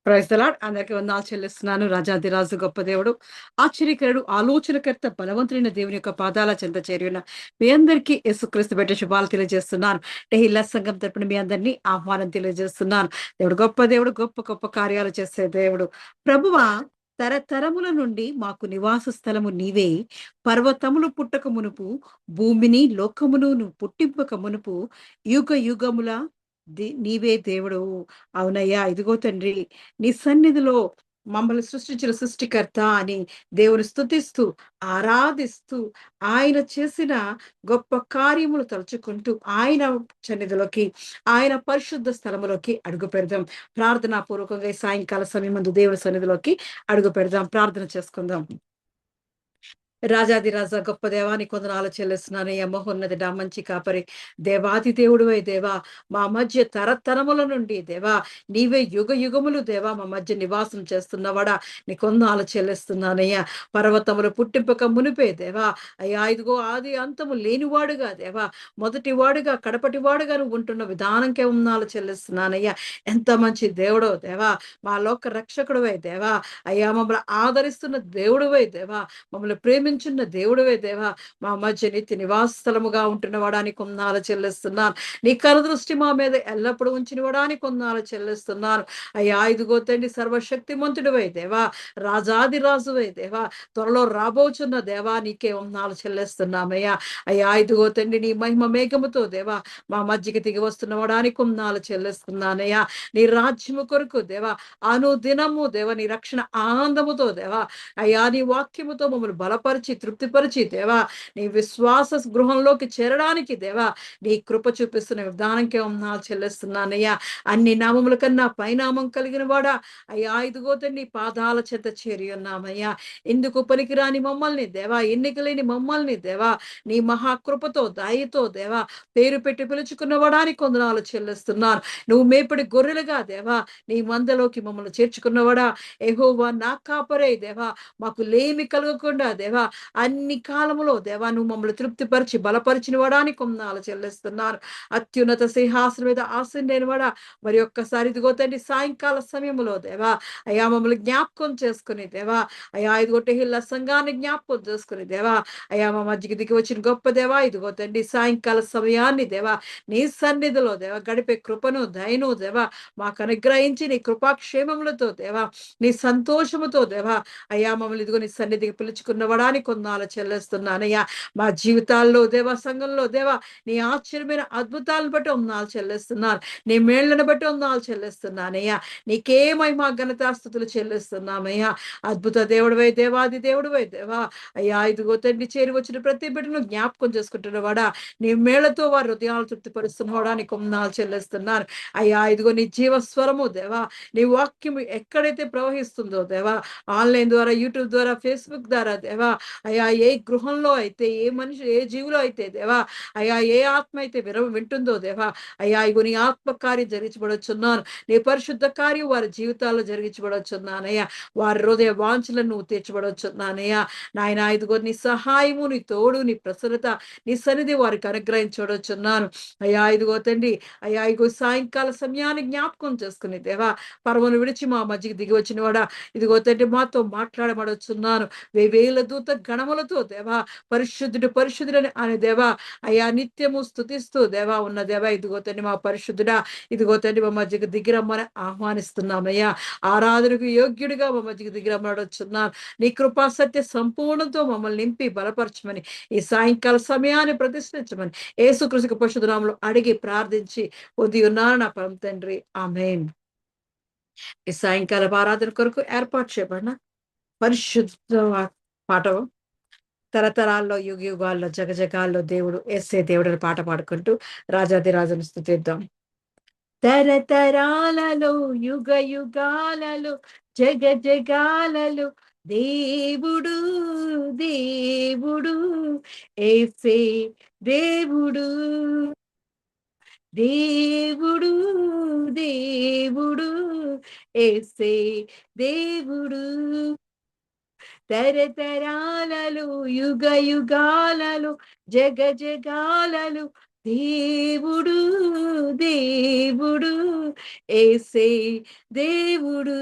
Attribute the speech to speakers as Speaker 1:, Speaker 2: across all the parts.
Speaker 1: Praise the lord. అందరికి వందనాలు చెల్లిస్తున్నాను. రాజాధిరాజు గొప్ప దేవుడు, ఆశ్చర్యకరుడు, ఆలోచనకర్త, బలవంతుడైన దేవుని యొక్క పాదాల చెంత చేరి ఉన్న మీ అందరికీ యేసుక్రీస్తు బిడ్డ శుభాలు తెలియజేస్తున్నాను. టెహిల్లా సంఘం తరపున మీ అందరినీ ఆహ్వానం తెలియజేస్తున్నాను. దేవుడు గొప్ప దేవుడు, గొప్ప గొప్ప కార్యాలు చేసే దేవుడు. ప్రభువా, తరతరముల నుండి మాకు నివాస స్థలము నీవే. పర్వతములు పుట్టక మునుపు, భూమిని లోకమును నువ్వు పుట్టింపక మునుపు, యుగ యుగముల నీవే దేవుడవు. అవునయ్యా, ఇదిగో తండ్రి, నీ సన్నిధిలో మమ్మల్ని సృష్టించిన సృష్టికర్త అని దేవుని స్తుతిస్తూ, ఆరాధిస్తూ, ఆయన చేసిన గొప్ప కార్యములు తలుచుకుంటూ, ఆయన సన్నిధిలోకి, ఆయన పరిశుద్ధ స్థలములోకి అడుగు పెడదాం. ప్రార్థనా పూర్వకంగా ఈ సాయంకాల సమయం ముందు దేవుని సన్నిధిలోకి అడుగు పెడదాం. ప్రార్థన చేసుకుందాం. రాజాదిరాజా గొప్ప దేవానికి కొందనాలు చెల్లిస్తున్నానయ్యా. మహోన్నతుడ, మంచి కాపరి, దేవాది దేవుడివై దేవా, మా మధ్య తరతరముల నుండి దేవా, నీవే యుగ యుగములు దేవా మా మధ్య నివాసం చేస్తున్నవాడా, నీ కొందనాలు చెల్లిస్తున్నానయ్యా. పర్వతములు పుట్టింపక మునిపే దేవా, అయ్యా ఇదిగో ఆది అంతము లేనివాడుగా దేవా, మొదటివాడుగా కడపటివాడుగా నువ్వు ఉంటున్న విధానంకే ఉన్నాలు చెల్లిస్తున్నానయ్యా. ఎంత మంచి దేవుడో దేవా, మా లోక రక్షకుడివై దేవా, అయ్యా మమ్మల్ని ఆదరిస్తున్న దేవుడివై దేవా, మమ్మల్ని ప్రేమించున్న దేవుడివే దేవా, మా మధ్య నిత్య నివాస స్థలముగా ఉంటున్న వాడానికి కొందాలు చెల్లిస్తున్నాను. నీ కరదృష్టి మా మీద ఎల్లప్పుడూ ఉంచిన వాడానికి కొందాలు చెల్లిస్తున్నాను. అయ్యా ఇదిగో తండ్రి, సర్వశక్తిమంతుడివై దేవా, రాజాది రాజువై దేవా, త్వరలో రాబోచున్న దేవా, నీకే వందనాలు చెల్లిస్తున్నామయ్యా. అయ్యా ఇదిగో తండ్రి, నీ మహిమ మేఘముతో దేవా మా మధ్యకి దిగి వస్తున్న వాడానికి కొందాలు చెల్లిస్తున్నానయ్యా. నీ రాజ్యము కొరకు దేవా, అనుదినము దేవా, నీ రక్షణ ఆనందముతో దేవా, అయ్యా నీ వాక్యముతో మమ్మల్ని బలపరిచి తృప్తిపరిచి దేవా, నీ విశ్వాస గృహంలోకి చేరడానికి దేవా, నీ కృప చూపిస్తున్న విధానంకే వందనాలు చెల్లిస్తున్నానయ్యా. అన్ని నామముల కన్నా పైనామం కలిగిన వాడా, అయ్యా ఇదిగో తండ్రి, పాదాల చెంత చేరి ఉన్నామయ్యా. ఎందుకు పనికిరాని మమ్మల్ని దేవా, ఎన్నిక లేని మమ్మల్ని దేవా, నీ మహాకృపతో దయతో దేవా పేరు పెట్టి పిలుచుకున్న వాడానికి వందనాలు చెల్లిస్తున్నాను. నువ్వు మేపడి గొర్రెలుగా దేవా నీ మందలోకి మమ్మల్ని చేర్చుకున్నవాడా, యెహోవా నా కాపరే దేవా, మాకు లేమి కలగకుండా దేవా అన్ని కాలములో దేవా నువ్వు మమ్మల్ని తృప్తిపరిచి బలపరిచిన వాడానికి వందనాలు చెల్లిస్తున్నాను. అత్యున్నత సింహాసనం మీద ఆసీనుడైన వాడా, మరి ఒక్కసారి ఇదిగో తండ్రి, సాయంకాల సమయంలో దేవా అయ్యా మమ్మల్ని జ్ఞాపకం చేసుకుని దేవా, అయ్యా ఇదిగో టెహిల్లా సంఘాన్ని జ్ఞాపకం చేసుకుని దేవా, అయ్యా మా మధ్యకి దిగి వచ్చిన గొప్ప దేవా, ఇదిగో తండ్రి సాయంకాల సమయాన్ని దేవా నీ సన్నిధిలో దేవా గడిపే కృపను దయను దేవా మాకు అనుగ్రహించి, నీ కృపాక్షేమములతో దేవా, నీ సంతోషముతో దేవా, అయ్యా మమ్మల్ని ఇదిగో నీ సన్నిధికి పిలుచుకున్న వాడానికి కొందనాలు చెల్లిస్తున్నానయ్యా. మా జీవితాల్లో దేవా, సంఘంలో దేవా, నీ ఆశ్చర్యమైన అద్భుతాలను బట్టి వందనాలు చెల్లిస్తున్నాను. నీ మేళ్లను బట్టి వందనాలు చెల్లిస్తున్నానయ్యా. నీకే మహిమ ఘనతాస్తుతులు చెల్లిస్తున్నామయ్యా. అద్భుత దేవుడివై దేవాది దేవుడివై దేవా, అయ్యా ఇదిగో తండ్రి, చేరి వచ్చిన ప్రతి బిడ్డను జ్ఞాపకం చేసుకుంటున్నవాడా, నీ మేళ్లతో వారి హృదయాలు తృప్తిపరుస్తున్నవాడానికి వందనాలు చెల్లిస్తున్నాను. అయ్యా ఇదిగో నీ జీవస్వరము దేవా, నీ వాక్యము ఎక్కడైతే ప్రవహిస్తుందో దేవా, ఆన్లైన్ ద్వారా, యూట్యూబ్ ద్వారా, ఫేస్బుక్ ద్వారా దేవా, అయ్యా ఏ గృహంలో అయితే, ఏ మనిషి, ఏ జీవులో అయితే దేవా, అయ్యా ఏ ఆత్మ అయితే వింటుందో దేవా, అయ్యా ఇగో నీ ఆత్మ కార్యం జరిగించబడొచ్చున్నాను. నీ పరిశుద్ధ కార్యం వారి జీవితాల్లో జరిగించబడొచ్చున్నానయ్యా. వారి హృదయ వాంఛలను నువ్వు తీర్చబడొచ్చున్నానయ్యా. నాయన ఇదిగో నీ సహాయము, నీ తోడు, నీ ప్రసన్నత, నీ సన్నిధి వారికి అనుగ్రహించబడొచ్చున్నాను. అయ్యా ఇదిగో తండ్రి, అయ్యా ఇగో సాయంకాల సమయాన్ని జ్ఞాపకం చేసుకుని దేవా, పరమును విడిచి మా మధ్యకి దిగి వచ్చిన వాడా, ఇదిగో తండ్రి మాతో మాట్లాడబడుచున్నాను. వేవేల దూత గణములతో దేవా, పరిశుద్ధుడు పరిశుద్ధుడని అనే దేవా, అయ్యా నిత్యము స్తుతిస్తూ దేవా ఉన్న దేవా, ఇదిగో తండ్రి మా పరిశుద్ధుడా, ఇదిగో తండ్రి మా మధ్యకి దిగిరమ్మని ఆహ్వానిస్తున్నామయ్యా. ఆరాధనకు యోగ్యుడిగా మా మధ్యకి దిగిరమ్మడుచున్నాను. నీ కృపా సత్య సంపూర్ణంతో మమ్మల్ని నింపి బలపరచమని, ఈ సాయంకాల సమయాన్ని ప్రతిష్ఠించమని యేసుక్రీస్తు పరిశుద్ధ నామములో అడిగి ప్రార్థించి పొంది ఉన్నాను నా పరమ తండ్రి, ఆమేన్. ఈ సాయంకాల ఆరాధన కొరకు ఏర్పాటు చేయబడిన పరిశుద్ధ పాఠం, తరతరాల్లో యుగ యుగాల్లో జగజగాల్లో దేవుడు యేసే దేవుడని పాట పాడుకుంటూ రాజాదిరాజును స్తుతిద్దాం. తరతరాలలో యుగ యుగాలలో జగజగాలలో దేవుడు దేవుడు యేసే దేవుడు దేవుడు దేవుడు యేసే దేవుడు. తరతరాలలో యుగ యుగాలలో జగజగాలలో దేవుడు, దేవుడు, యేసే దేవుడు,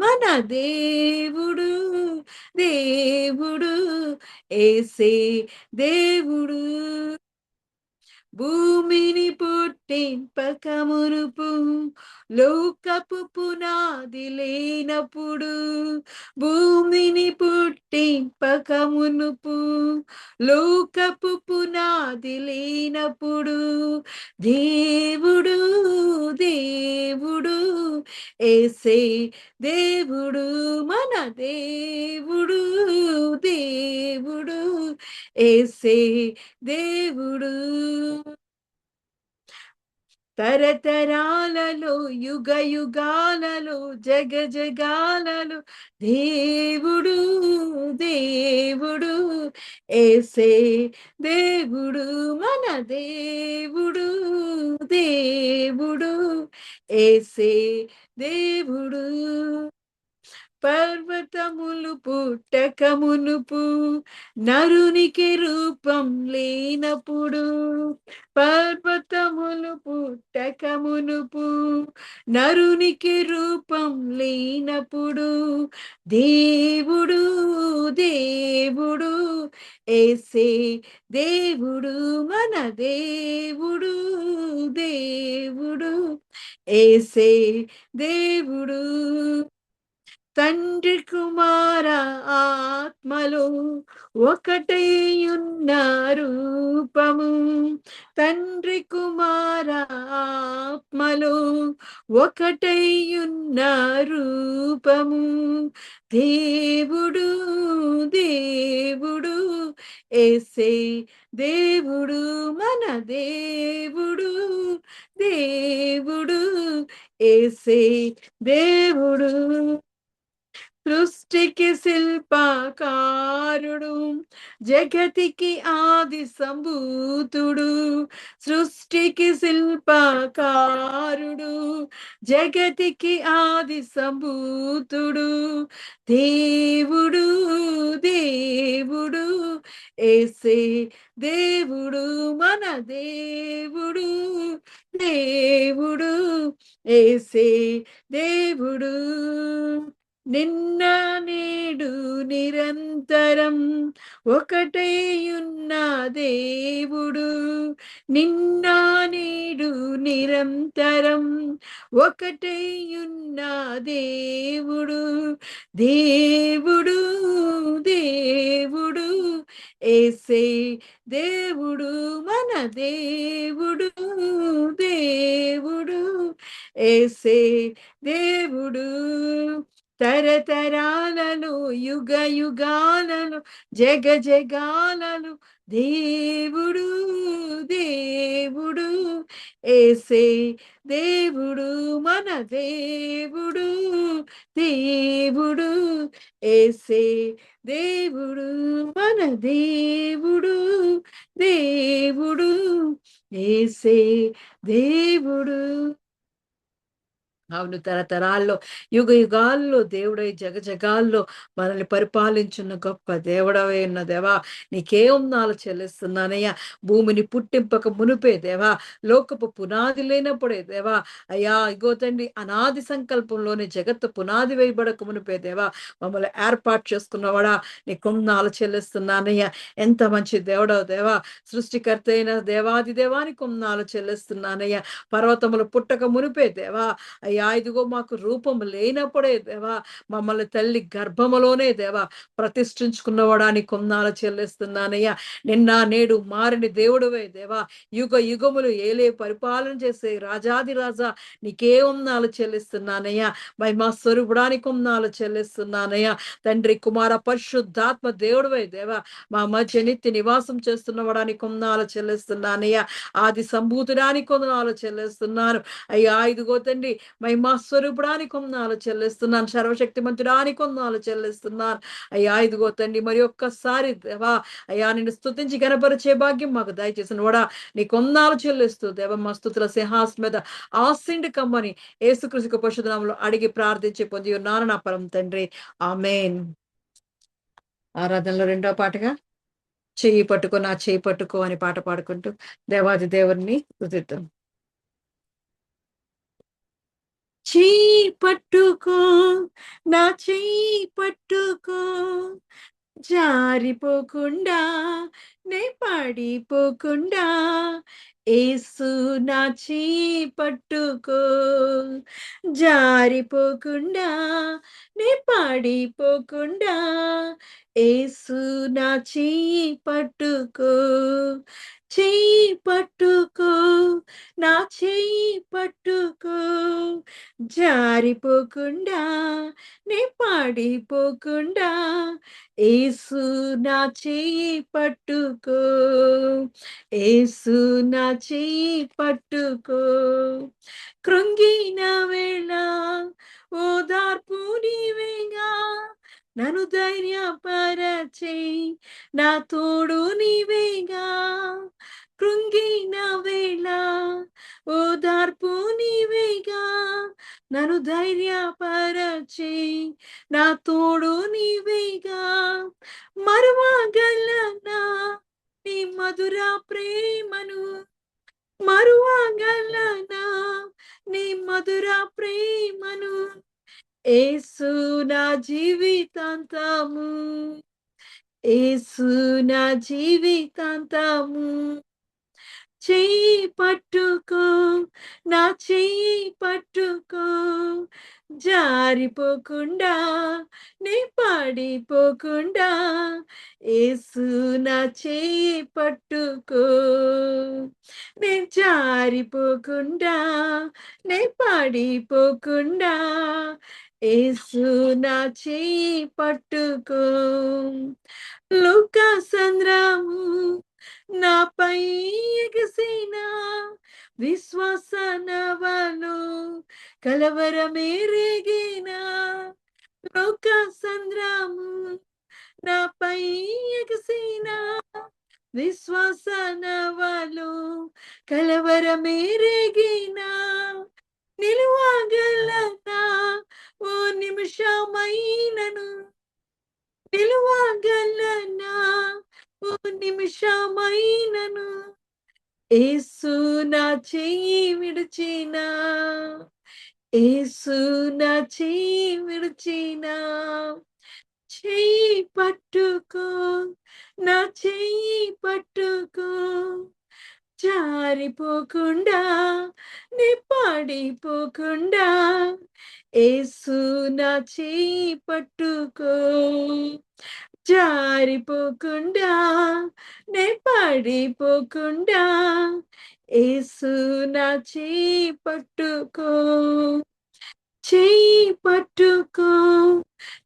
Speaker 1: మన దేవుడు, దేవుడు, యేసే దేవుడు. భూమిని పుట్టింపక మునుపు, లోకపు పునాది లేనప్పుడు, భూమిని పుట్టింపక మునుపు, లోకపు పునాది లేనప్పుడు, దేవుడు, దేవుడు, యేసే దేవుడు, మన దేవుడు, దేవుడు, యేసే దేవుడు. తరతరాలలో యుగ యుగాలలో జగాలలో దేవుడు, దేవుడు, యేసే దేవుడు, మన దేవుడు, దేవుడు, యేసే దేవుడు. పర్వతములు పుట్టక మునుపు, నరునికి రూపం లేనప్పుడు, పర్వతములు పుట్టక మునుపు, నరునికి రూపం లేనప్పుడు, దేవుడు, దేవుడు, యేసే దేవుడు, మన దేవుడు, దేవుడు, యేసే దేవుడు. తండ్రి కుమార ఆత్మలో ఒకటైయున్న రూపము, తండ్రి కుమార ఆత్మలో ఒకటైయున్న రూపము, దేవుడు, దేవుడు, యేసే దేవుడు, మన దేవుడు, దేవుడు, యేసే దేవుడు. సృష్టికి శిల్పకారుడు, జగతికి ఆది సంభూతుడు, సృష్టికి శిల్పకారుడు, జగతికి ఆది సంభూతుడు, దేవుడు, దేవుడు, యేసే దేవుడు, మన దేవుడు, దేవుడు, యేసే దేవుడు. నిన్న నేడు నిరంతరం ఒకటేయున్న దేవుడు, నిన్న నేడు నిరంతరం ఒకటేయున్న దేవుడు, దేవుడు, దేవుడు, యేసే దేవుడు, మన దేవుడు, దేవుడు, యేసే దేవుడు. తరతరాలలో యుగ యుగాలలో జగాలలో దేవుడు, దేవుడు, యేసే దేవుడు, మన దేవుడు, దేవుడు, యేసే దేవుడు, మన దేవుడు, దేవుడు, యేసే దేవుడు. అవును. తరతరాల్లో, యుగ యుగాల్లో దేవుడై జగాల్లో మనల్ని పరిపాలించున్న గొప్ప దేవుడవై ఉన్న దేవా! నీకే వందనాలు చెల్లిస్తున్నానయ్యా. భూమిని పుట్టింపక మునుపే దేవా, లోకపు పునాది లేనప్పుడే దేవా, అయ్యా ఇగో తండ్రి అనాది సంకల్పంలోనే జగత్తు పునాది వేయబడక మునుపే దేవా, మమ్మల్ని ఏర్పాటు చేసుకున్నవాడా, నీకు వందనాలు చెల్లిస్తున్నానయ్యా. ఎంత మంచి దేవుడవు దేవా! సృష్టికర్త అయిన దేవాది దేవానికి వందనాలు చెల్లిస్తున్నానయ్యా. పర్వతములు పుట్టక మునుపే దేవా, అయ్యా ఇదిగో మాకు రూపం లేనప్పుడే దేవా, మమ్మల్ని తల్లి గర్భములోనే దేవా ప్రతిష్ఠించుకున్నవాడానికి కొందాలు చెల్లిస్తున్నానయ్యా. నిన్న నేడు మారిన దేవుడువే దేవా, యుగ యుగములు ఏలే పరిపాలన చేసే రాజాది రాజా, నీకే వందనాలు చెల్లిస్తున్నానయ్యా. మహిమా స్వరూపుడానికి వందనాలు చెల్లిస్తున్నానయ్యా. తండ్రి కుమార పరిశుద్ధాత్మ దేవుడువే దేవా, మా మధ్య నిత్య నివాసం చేస్తున్నవాడానికి వందనాలు చెల్లిస్తున్నానయ్యా. ఆది సంభూతుడానికి వందనాలు చెల్లిస్తున్నాను అయ్యా. ఇదిగో తండ్రి మహిమా స్వరూపుడానికి వందనాలు చెల్లిస్తున్నాను, సర్వశక్తిమంతుడానికి వందనాలు చెల్లిస్తున్నాను అయ్యా. ఇదిగో తండ్రి మరి ఒక్కసారి దేవా అయ్యా నిన్ను స్తుతించి గణపరిచే భాగ్యం మాకు దయచేసిన కూడా నీకు వందనాలు చెల్లిస్తూ దేవ మా స్తుతుల సింహాసనం మీద ఆశీనుడు కమ్మని యేసుక్రీస్తు పరిశుద్ధ నామములో అడిగి ప్రార్థించి పొంది ఉన్నాను నా పరమ తండ్రి, ఆమేన్. ఆరాధనలో రెండో పాటగా చెయ్యి పట్టుకో నా చెయ్యి పట్టుకో అని పాట పాడుకుంటూ దేవాది దేవుడిని స్తుతిద్దాం. చెయ్యి పట్టుకో నా చెయ్యి పట్టుకో జారిపోకుండా నే పడిపోకుండా యేసు నా చెయ్యి పట్టుకో జారిపోకుండా నే పడిపోకుండా యేసు నా చెయ్యి పట్టుకో చెయ్యి పట్టుకో నా చెయ్యి పట్టుకో జారిపోకుండా నే పడిపోకుండా యేసు నా చెయ్యి పట్టుకో యేసు నా చెయ్యి పట్టుకో కృంగిన వేళ ఓదార్పు నీవేగా నన్ను ధైర్యపరచే నా తోడు నీవేగా కృంగిన వేళ ఓదార్పు నీవేగా నన్ను ధైర్యపరచే నా తోడు నీవేగా మరువగలనా నీ మధుర ప్రేమను మరువగలనా నీ మధుర ప్రేమను యేసు నా జీవితాంతము యేసు నా జీవితాంతము చెయ్యి పట్టుకో నా చెయ్యి పట్టుకో జారిపోకుండా నే పడిపోకుండా యేసు నా చెయ్యి పట్టుకో నే జారిపోకుండా నే పడిపోకుండా యేసు నా చెయ్యి పట్టుకో లోకసంద్రము నాపై ఎగసిన విశ్వాస నవలు కలవరమేరేగిన లోకసంద్రము నాపై ఎగసిన విశ్వాస నవలు కలవరమేరేగిన నిలువగలనా ఓ నిమిషమైనను నిలువగలనా ఓ నిమిషమైనను యేసు నా చెయ్యి విడిచిన యేసు నా చెయ్యి విడిచిన చెయ్యి పట్టుకో నా చెయ్యి పట్టుకో జారిపోకుండా నే పడిపోకుండా యేసు నా చెయ్యి పట్టుకో జారిపోకుండా నే పడిపోకుండా యేసు నా చెయ్యి పట్టుకో చెయ్యి పట్టుకో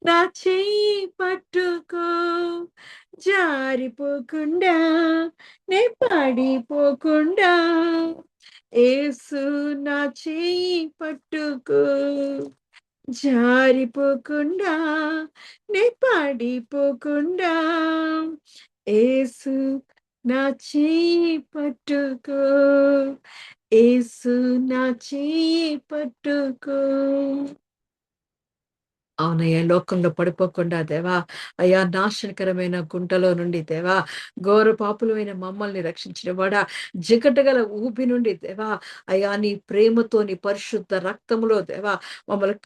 Speaker 1: నా చెయ్యి పట్టుకో జారిపోకుండా నే పడిపోకుండా యేసు నా చెయ్యి పట్టుకో జారిపోకుండా నే పడిపోకుండా యేసు నా చెయ్యి పట్టుకో యేసు నా చెయ్యి పట్టుకో అవునయ్యా లోకంలో పడిపోకుండా దేవా అయ్యా నాశనకరమైన గుంటలో నుండి దేవా ఘోర పాపులమైన మమ్మల్ని రక్షించిన వాడా జిగటగల ఊపి నుండి దేవా అయ్యా నీ ప్రేమతో నీ పరిశుద్ధ రక్తములో దేవా మమ్మల్ని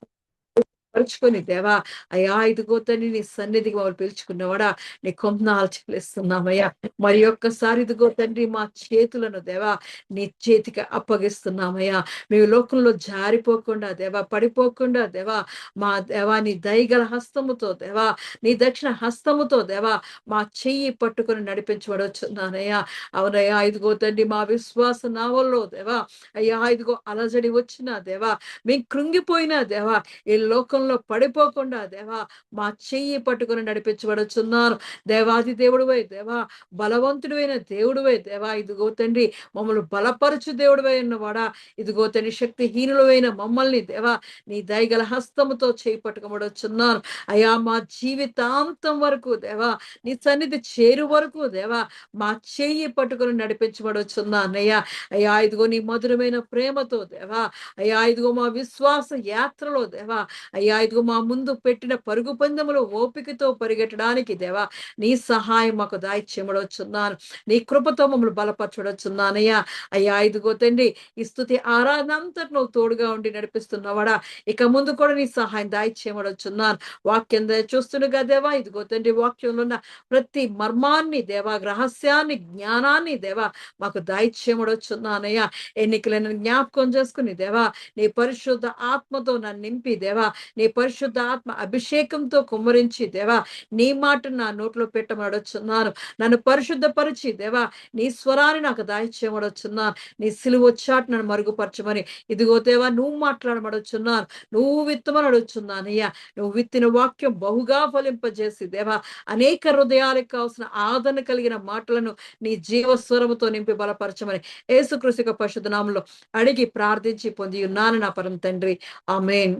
Speaker 1: పరుచుకొని దేవా అయ్యా ఇదిగో తండ్రి నీ సన్నిధికి మమ్మల్ని పిలుచుకున్నవాడా నీ కొందనాలు చెల్లిస్తున్నామయ్యా మరి ఒక్కసారి ఇదిగో తండ్రి మా చేతులను దేవా నీ చేతికి అప్పగిస్తున్నామయ్యా మేము లోకంలో జారిపోకుండా దేవా పడిపోకుండా దేవా మా దేవా నీ దయగల హస్తముతో దేవా నీ దక్షిణ హస్తముతో దేవా మా చెయ్యి పట్టుకొని నడిపించబడొచ్చున్నానయ్యా అవునయ్యా ఇదిగో తండ్రి మా విశ్వాస నావల్లో దేవా అయ్యా ఇదిగో అలజడి వచ్చినా దేవా మేము కృంగిపోయినా దేవా ఈ లోకంలో పడిపోకుండా దేవా మా చెయ్యి పట్టుకొని నడిపించబడుచున్నారు దేవాది దేవుడువై దేవా బలవంతుడైన దేవుడువై దేవా ఇదిగో తండ్రి మమ్మల్ని బలపరచు దేవుడువై ఉన్నవాడా ఇదిగో తండ్రి శక్తిహీనులమైన మమ్మల్ని దేవా నీ దయగల హస్తముతో చేయి పట్టుకోబడుచున్నాను అయా మా జీవితాంతం వరకు దేవా నీ సన్నిధి చేరు వరకు దేవా మా చెయ్యి పట్టుకొని నడిపించబడుచున్నానయ్యా అయ్యా ఇదిగో నీ మధురమైన ప్రేమతో దేవా అయ్యా ఇదిగో మా విశ్వాస యాత్రలో దేవా అయ్యా అయ్యా ఇదిగో మా ముందు పెట్టిన పరుగు పందెములో ఓపికతో పరిగెట్టడానికి దేవా నీ సహాయం మాకు దాయిచ్చేమడొచ్చున్నాను. నీ కృపతో మమ్మల్ని బలపరచడొచ్చున్నానయ్యా. అయ్యా ఇదిగో తండ్రి ఈ స్తుతి ఆరాధన అంతట్లో నువ్వు తోడుగా ఉండి నడిపిస్తున్నవాడా ఇక ముందు కూడా నీ సహాయం దాయిచ్చేమడొచ్చున్నాను. వాక్యం చూస్తుండగా దేవా ఇదిగో తండ్రి వాక్యంలో ఉన్న ప్రతి మర్మాన్ని దేవా రహస్యాన్ని జ్ఞానాన్ని దేవా మాకు దాయిచ్చేమడొచ్చున్నానయ్యా. ఎన్నికలను జ్ఞాపకం చేసుకుని దేవా నీ పరిశుద్ధ ఆత్మతో నన్ను నింపి దేవా నీ పరిశుద్ధ ఆత్మ అభిషేకంతో కుమ్మరించి దేవా నీ మాట నా నోట్లో పెట్టమడొచ్చున్నాను. నన్ను పరిశుద్ధపరిచి దేవా నీ స్వరాన్ని నాకు దాయిచ్చేమడొచ్చున్నాను. నీ సిలువొచ్చాటు నన్ను మరుగుపరచమని ఇదిగో దేవా నువ్వు మాట్లాడమడొచ్చున్నాను. నువ్వు విత్తమని అడుగుచున్నానయ్యా. నువ్వు విత్తిన వాక్యం బహుగా ఫలింపజేసి దేవా అనేక హృదయాలకు కావాల్సిన ఆదరణ కలిగిన మాటలను నీ జీవస్వరముతో నింపి బలపరచమని యేసుక్రీస్తు యొక్క పరిశుద్ధ నామములో అడిగి ప్రార్థించి పొంది ఉన్నాను నా పరమ తండ్రి. ఆమేన్.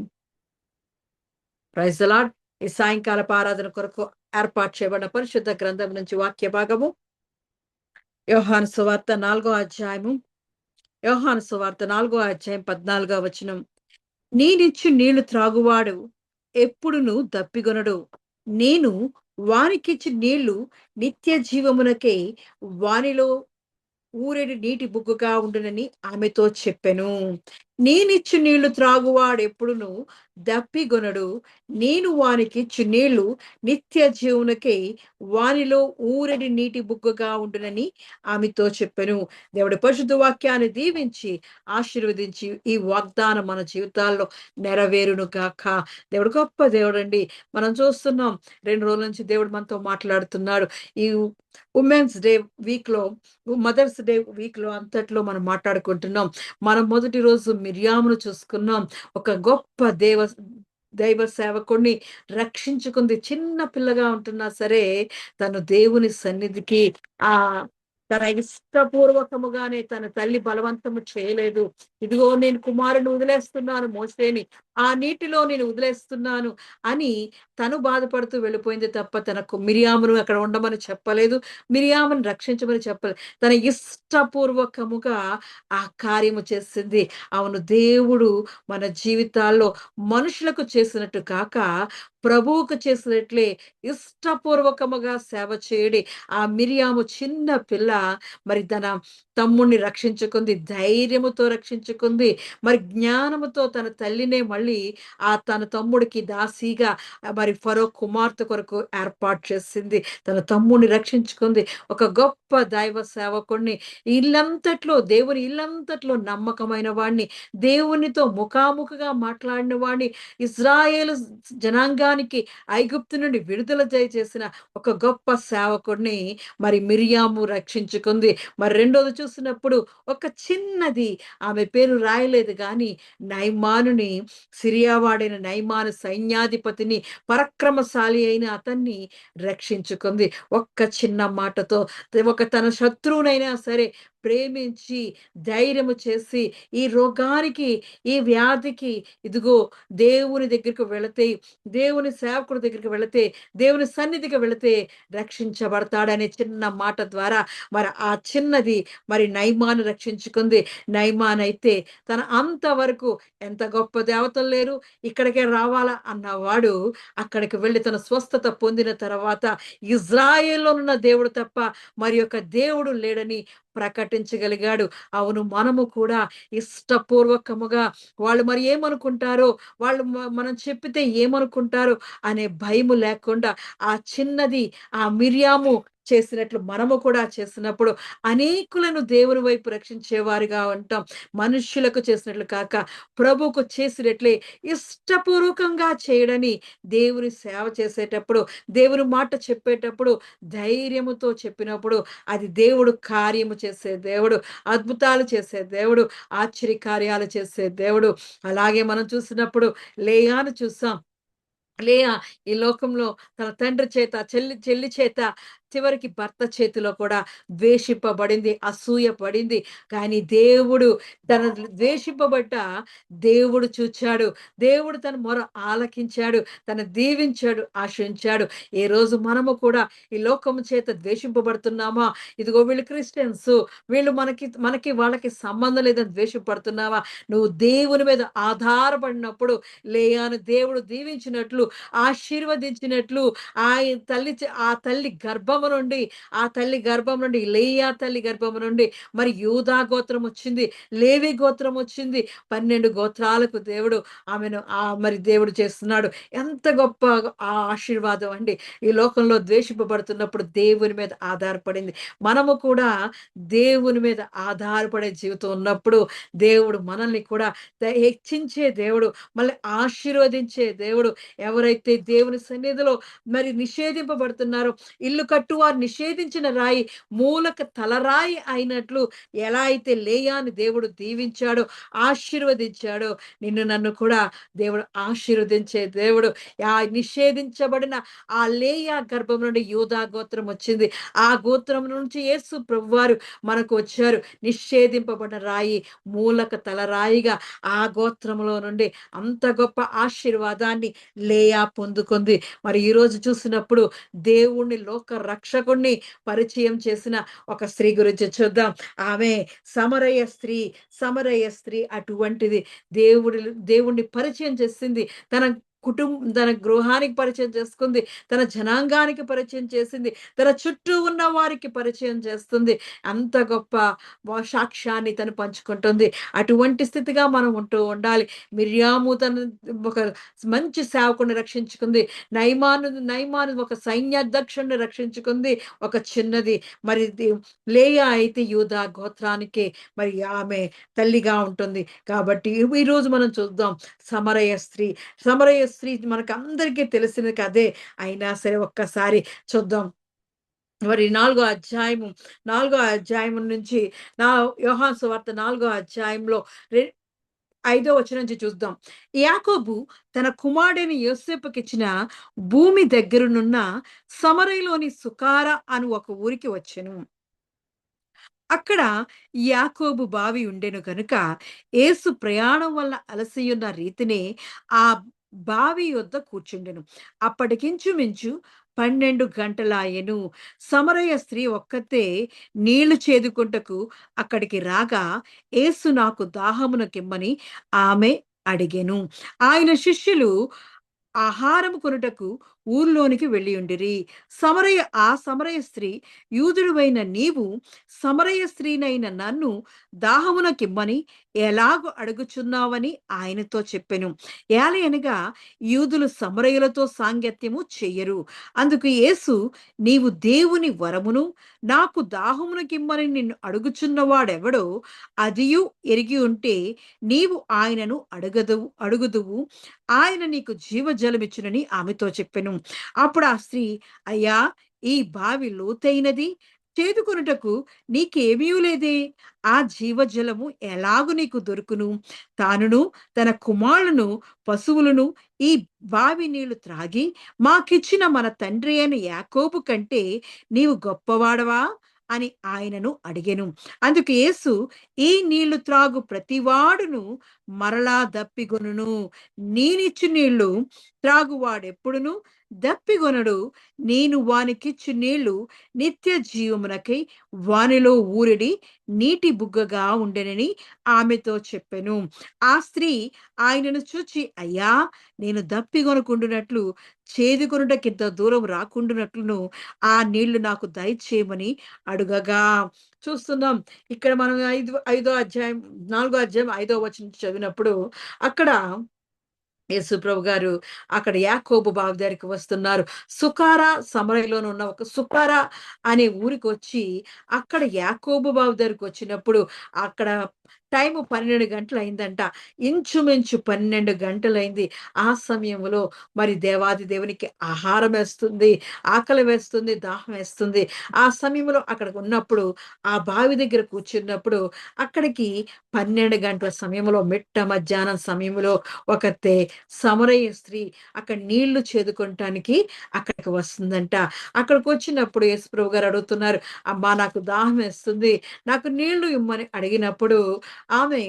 Speaker 1: Praise the lord. ఈ సాయంకాలపు ఆరాధన కొరకు ఏర్పాటు చేయబడిన పరిశుద్ధ గ్రంథం నుంచి వాక్య భాగము యోహాను సువార్త 4వ అధ్యాయము. యోహాను సువార్త 4వ అధ్యాయం 14వ వచనం. నేనిచ్చు నీళ్లు త్రాగువాడు ఎప్పుడును దప్పిగొనడు. నేను వానికిచ్చు నీళ్లు నిత్య జీవమునకై వానిలో ఊరెడి నీటి బుగ్గగా ఉండునని ఆమెతో చెప్పెను. నేనిచ్చు నీళ్లు త్రాగువాడెప్పుడును దప్పిగొనడు. నేను వానికిచ్చు నీళ్లు నిత్య జీవునకై వానిలో ఊరెడి నీటి బుగ్గగా ఉండునని ఆమెతో చెప్పెను. దేవుడి పరిశుద్ధ వాక్యాన్ని దీవించి ఆశీర్వదించి ఈ వాగ్దానం మన జీవితాల్లో నెరవేరును గాక. దేవుడు గొప్ప దేవుడండి. మనం చూస్తున్నాం 2 రోజుల నుంచి దేవుడు మనతో మాట్లాడుతున్నాడు. ఈ ఉమెన్స్ డే వీక్‌లో మదర్స్ డే వీక్‌లో అంతట్లో మనం మాట్లాడుకుంటున్నాం. మనం మొదటి రోజు మిర్యామును చూసుకున్నాం. ఒక గొప్ప దైవ సేవకుడిని రక్షించుకుంది. చిన్న పిల్లగా ఉంటున్నా సరే తను దేవుని సన్నిధికి ఆహ్, తన ఇష్టపూర్వకముగానే తన తల్లి బలవంతము చేయలేదు. ఇదిగో నేను కుమారుడిని వదిలేస్తున్నాను మోషేని. ఆ నీటిలో నేను వదిలేస్తున్నాను అని తను బాధపడుతూ వెళ్ళిపోయింది తప్ప తనకు మిర్యామును అక్కడ ఉండమని చెప్పలేదు. మిర్యామును రక్షించమని చెప్పలేదు. తన ఇష్టపూర్వకముగా ఆ కార్యము చేసింది. అవును దేవుడు మన జీవితాల్లో మనుషులకు చేసినట్టు కాక ప్రభువుకు చేసినట్లే ఇష్టపూర్వకముగా సేవ చేయడి. ఆ మిర్యాము చిన్న పిల్ల మరి తన తమ్ముడిని రక్షించుకుంది. ధైర్యముతో రక్షించుకుంది. మరి జ్ఞానముతో తన తల్లినే మళ్ళీ తన తమ్ముడికి దాసీగా మరి ఫరో కుమార్తె కొరకు ఏర్పాటు చేసింది. తన తమ్ముడిని రక్షించుకుంది. ఒక గొప్ప దైవ సేవకుడిని దేవుని ఇల్లంతట్లో నమ్మకమైన వాడిని, దేవునితో ముఖాముఖిగా మాట్లాడిన వాడిని, ఇజ్రాయేలు జనాంగానికి ఐగుప్తు నుండి విడుదల చేసిన ఒక గొప్ప సేవకుడిని మరి మిర్యాము రక్షించుకుంది. మరి రెండోది చూసినప్పుడు ఒక చిన్నది ఆమె పేరు రాయలేదు గాని నయమానుని సిరియా వాడైన నయమాను సైన్యాధిపతిని పరాక్రమశాలి అయిన అతన్ని రక్షించుకుంది. ఒక్క చిన్న మాటతో తన శత్రువునైనా సరే ప్రేమించి ధైర్యము చేసి ఈ రోగానికి ఈ వ్యాధికి ఇదిగో దేవుని దగ్గరికి వెళితే దేవుని సేవకుడి దగ్గరికి వెళితే దేవుని సన్నిధికి వెళితే రక్షించబడతాడనే చిన్న మాట ద్వారా మరి ఆ చిన్నది మరి నయమాను రక్షించుకుంది. నయమాన్ అయితే తన అంతవరకు ఎంత గొప్ప దేవతలు లేరు ఇక్కడికే రావాలా అన్నవాడు అక్కడికి వెళ్లి తన స్వస్థత పొందిన తర్వాత ఇజ్రాయేల్‌లో ఉన్న దేవుడు తప్ప మరి యొక్క దేవుడు లేడని ప్రకటించగలిగాడు. అవును మనము కూడా ఇష్టపూర్వకముగా వాళ్ళు మరి ఏమనుకుంటారో, వాళ్ళు మనం చెప్పితే ఏమనుకుంటారో అనే భయము లేకుండా ఆ చిన్నది ఆ మిర్యాము చేసినట్లు మనము కూడా చేసినప్పుడు అనేకులను దేవుని వైపు రక్షించేవారుగా ఉంటాం. మనుష్యులకు చేసినట్లు కాక ప్రభువుకు చేసినట్లే ఇష్టపూర్వకంగా చేయడని దేవుని సేవ చేసేటప్పుడు, దేవుని మాట చెప్పేటప్పుడు ధైర్యముతో చెప్పినప్పుడు అది దేవుడు కార్యము చేసే దేవుడు, అద్భుతాలు చేసే దేవుడు, ఆశ్చర్యకార్యాలు చేసే దేవుడు. అలాగే మనం చూసినప్పుడు లేయాను చూసాం. లేయా ఈ లోకంలో తన తండ్రి చేత చెల్లి చేత చివరికి భర్త చేతిలో కూడా ద్వేషింపబడింది, అసూయ పడింది. కానీ దేవుడు తన ద్వేషింపబడ్డ దేవుడు చూచాడు. దేవుడు తన మొర ఆలకించాడు. తను దీవించాడు, ఆశించాడు. ఈ రోజు మనము కూడా ఈ లోకము చేత ద్వేషింపబడుతున్నామా? ఇదిగో వీళ్ళు క్రిస్టియన్సు, వీళ్ళు మనకి మనకి వాళ్ళకి సంబంధం లేదని ద్వేషపడుతున్నావా? నువ్వు దేవుని మీద ఆధారపడినప్పుడు లేయాను దేవుడు దీవించినట్లు, ఆశీర్వదించినట్లు ఆ తల్లి గర్భము నుండి, ఆ తల్లి గర్భం నుండి లేయా తల్లి గర్భము నుండి మరి యూదా గోత్రం వచ్చింది. లేవి గోత్రం వచ్చింది. 12 గోత్రాలకు దేవుడు ఆమెను మరి దేవుడు చేస్తున్నాడు. ఎంత గొప్ప ఆశీర్వాదం అండి. ఈ లోకంలో ద్వేషింపబడుతున్నప్పుడు దేవుని మీద ఆధారపడింది. మనము కూడా దేవుని మీద ఆధారపడే జీవితం ఉన్నప్పుడు దేవుడు మనల్ని కూడా హెచ్చించే దేవుడు, మళ్ళీ ఆశీర్వదించే దేవుడు. ఎవరైతే దేవుని సన్నిధిలో మరి నిషేధింపబడుతున్నారో, ఇల్లు కట్టువారు నిషేధించిన రాయి మూలకు తలరాయి అయినట్లు ఎలా అయితే లేయాని దేవుడు దీవించాడో, ఆశీర్వదించాడో, నిన్ను నన్ను కూడా దేవుడు ఆశీర్వదించే దేవుడు. నిషేధించబడిన ఆ లేయా గర్భం నుండి యూదా గోత్రం వచ్చింది. ఆ గోత్రం నుంచి యేసు ప్రభువారు మనకు వచ్చారు. నిషేధింపబడిన రాయి మూలకు తలరాయిగా ఆ గోత్రంలో నుండి అంత గొప్ప ఆశీర్వాదాన్ని లేయా పొందుకుంది. మరి ఈరోజు చూసినప్పుడు దేవుణ్ణి లోక రక్షకుణ్ణి పరిచయం చేసిన ఒక స్త్రీ గురించి చూద్దాం. ఆమె సమరయ స్త్రీ. సమరయ స్త్రీ అటువంటిది. దేవుణ్ణి పరిచయం చేసింది. తన గృహానికి పరిచయం చేసుకుంది. తన జనాంగానికి పరిచయం చేసింది. తన చుట్టూ ఉన్న వారికి పరిచయం చేస్తుంది. అంత గొప్ప సాక్ష్యాన్ని తను పంచుకుంటుంది. అటువంటి స్థితిగా మనం ఉంటూ ఉండాలి. మిర్యాము ఒక మంచి సేవకుడిని రక్షించుకుంది. నయమాను ఒక సైన్యాధ్యక్షుడిని రక్షించుకుంది. ఒక చిన్నది మరి లేయా అయితే యూదా గోత్రానికి మరి ఆమె తల్లిగా ఉంటుంది. కాబట్టి ఈరోజు మనం చూద్దాం సమరయ స్త్రీ. సమరయ స్త్రీ మనకందరికీ తెలిసిన కథే. అయినా సరే ఒక్కసారి చూద్దాం. మరి నాలుగో అధ్యాయం నుంచి యోహాను సువార్త 4 అధ్యాయంలో 5 వచనం నుంచి చూద్దాం. యాకోబు తన కుమారుడైన యోసేపుకిచ్చిన భూమి దగ్గరనున్న సమరయలోని సుకార అను ఒక ఊరికి వచ్చెను. అక్కడ యాకోబు బావి ఉండెను గనుక యేసు ప్రయాణం వల్ల అలసియున్న రీతినే ఆ బావి యొద్ద కూర్చుండెను. అప్పటికించుమించు 12 గంటలాయెను. సమరయ స్త్రీ ఒక్కతే నీళ్లు చేదుకొనుటకు అక్కడికి రాగా యేసు నాకు దాహమునకిమ్మని ఆమె అడిగెను. ఆయన శిష్యులు ఆహారము కొనుటకు ఊర్లోనికి వెళ్ళియుండిరి. సమరయ స్త్రీ, యూదుడవైన నీవు సమరయ స్త్రీనైన నన్ను దాహమునకిమ్మని ఎలాగు అడుగుచున్నావని ఆయనతో చెప్పెను. ఏలయనగా యూదులు సమరయులతో సాంగత్యము చెయ్యరు. అందుకు యేసు, నీవు దేవుని వరమును నాకు దాహమునకిమ్మని నిన్ను అడుగుచున్నవాడెవడో అదియు ఎరిగి ఉంటే నీవు ఆయనను అడుగుదువు, ఆయన నీకు జీవజలమిచ్చునని ఆమెతో చెప్పెను. అప్పుడు ఆ స్త్రీ, అయ్యా, ఈ బావి లోతైనది, చేదుకొనుటకు నీకేమీ లేదే. ఆ జీవజలము ఎలాగు నీకు దొరుకును? తానును తన కుమారులను పశువులను ఈ బావి నీళ్లు త్రాగి మాకిచ్చిన మన తండ్రి అయిన యాకోబు కంటే నీవు గొప్పవాడవా అని ఆయనను అడిగెను. అందుకు యేసు, ఈ నీళ్లు త్రాగు ప్రతివాడును మరలా దప్పిగొనును. నేనిచ్చు నీళ్లు త్రాగువాడెప్పుడును దప్పిగొనడు. నేను వానికిచ్చు నీళ్లు నిత్య జీవమునకై వానిలో ఊరిడి నీటి బుగ్గగా ఉండెనని ఆమెతో చెప్పెను. ఆ స్త్రీ ఆయనను చూచి, అయ్యా, నేను దప్పిగొనకుండునట్లు చేదుకొనుటకింత దూరం రాకుండునట్లును ఆ నీళ్లు నాకు దయచేయమని అడుగగా చూస్తున్నాం. ఇక్కడ మనం ఐదో అధ్యాయం 4 అధ్యాయం 5 వచనం చదివినప్పుడు అక్కడ యేసుప్రభు గారు అక్కడ యాకోబు బావి దగ్గరికి వస్తున్నారు. సమరయలోనే ఉన్న ఒక సుకారా అనే ఊరికొచ్చి అక్కడ యాకోబు బావి దగ్గరికి వచ్చినప్పుడు అక్కడ టైము 12 గంటలయిందంట. ఇంచుమించు 12 గంటలయింది. ఆ సమయంలో మరి దేవాది దేవునికి ఆహారమేస్తుంది, ఆకలి వేస్తుంది, దాహం వేస్తుంది. ఆ సమయంలో అక్కడికున్నప్పుడు, ఆ బావి దగ్గర కూర్చున్నప్పుడు, అక్కడికి 12 గంటల సమయంలో మిట్ట మధ్యాహ్నం సమయంలో ఒకతే సమరయ స్త్రీ అక్కడ నీళ్లు చేదుకుంటానికి అక్కడికి వస్తుందంట. అక్కడికొచ్చినప్పుడు యేసుప్రభు గారు అడుగుతున్నారు, "అమ్మా నాకు దాహమేస్తుంది. నాకు నీళ్లు ఇమ్మని" అడిగినప్పుడు ఆమె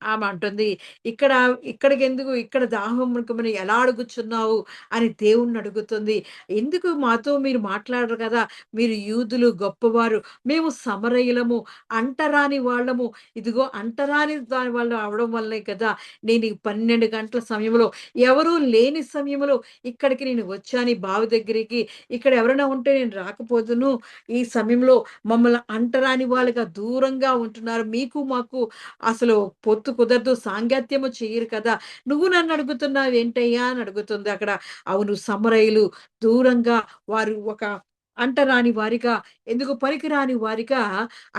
Speaker 1: ఆమె అంటుంది, "ఇక్కడ ఇక్కడికెందుకు? ఇక్కడ దాహముకమని ఎలా అడుగుచున్నావు?" అని దేవుణ్ణి అడుగుతుంది. "ఎందుకు మాతో మీరు మాట్లాడరు గదా! మీరు యూదులు గొప్పవారు. మేము సమరయులము, అంటరాని వాళ్ళము. ఇదిగో అంటరాని దాని వాళ్ళు అవ్వడం వల్లే కదా! నేను ఈ 12 గంటల సమయంలో ఎవరు లేని సమయంలో ఇక్కడికి నేను వచ్చాను ఈ బావి దగ్గరికి. ఇక్కడ ఎవరైనా ఉంటే నేను రాకపోదును. ఈ సమయంలో మమ్మల్ని అంటరాని వాళ్ళుగా దూరంగా ఉంటున్నారు. మీకు మాకు అసలు పొత్తు కుదరదు. సాంగత్యము చెయ్యరు కదా! నువ్వు నన్నడుగుతున్నావేంటయ్యా అని అడుగుతుంది అక్కడ. అవును సమరయులు దూరంగా వారు ఒక అంటరాని వారిగా, ఎందుకు పనికిరాని వారిగా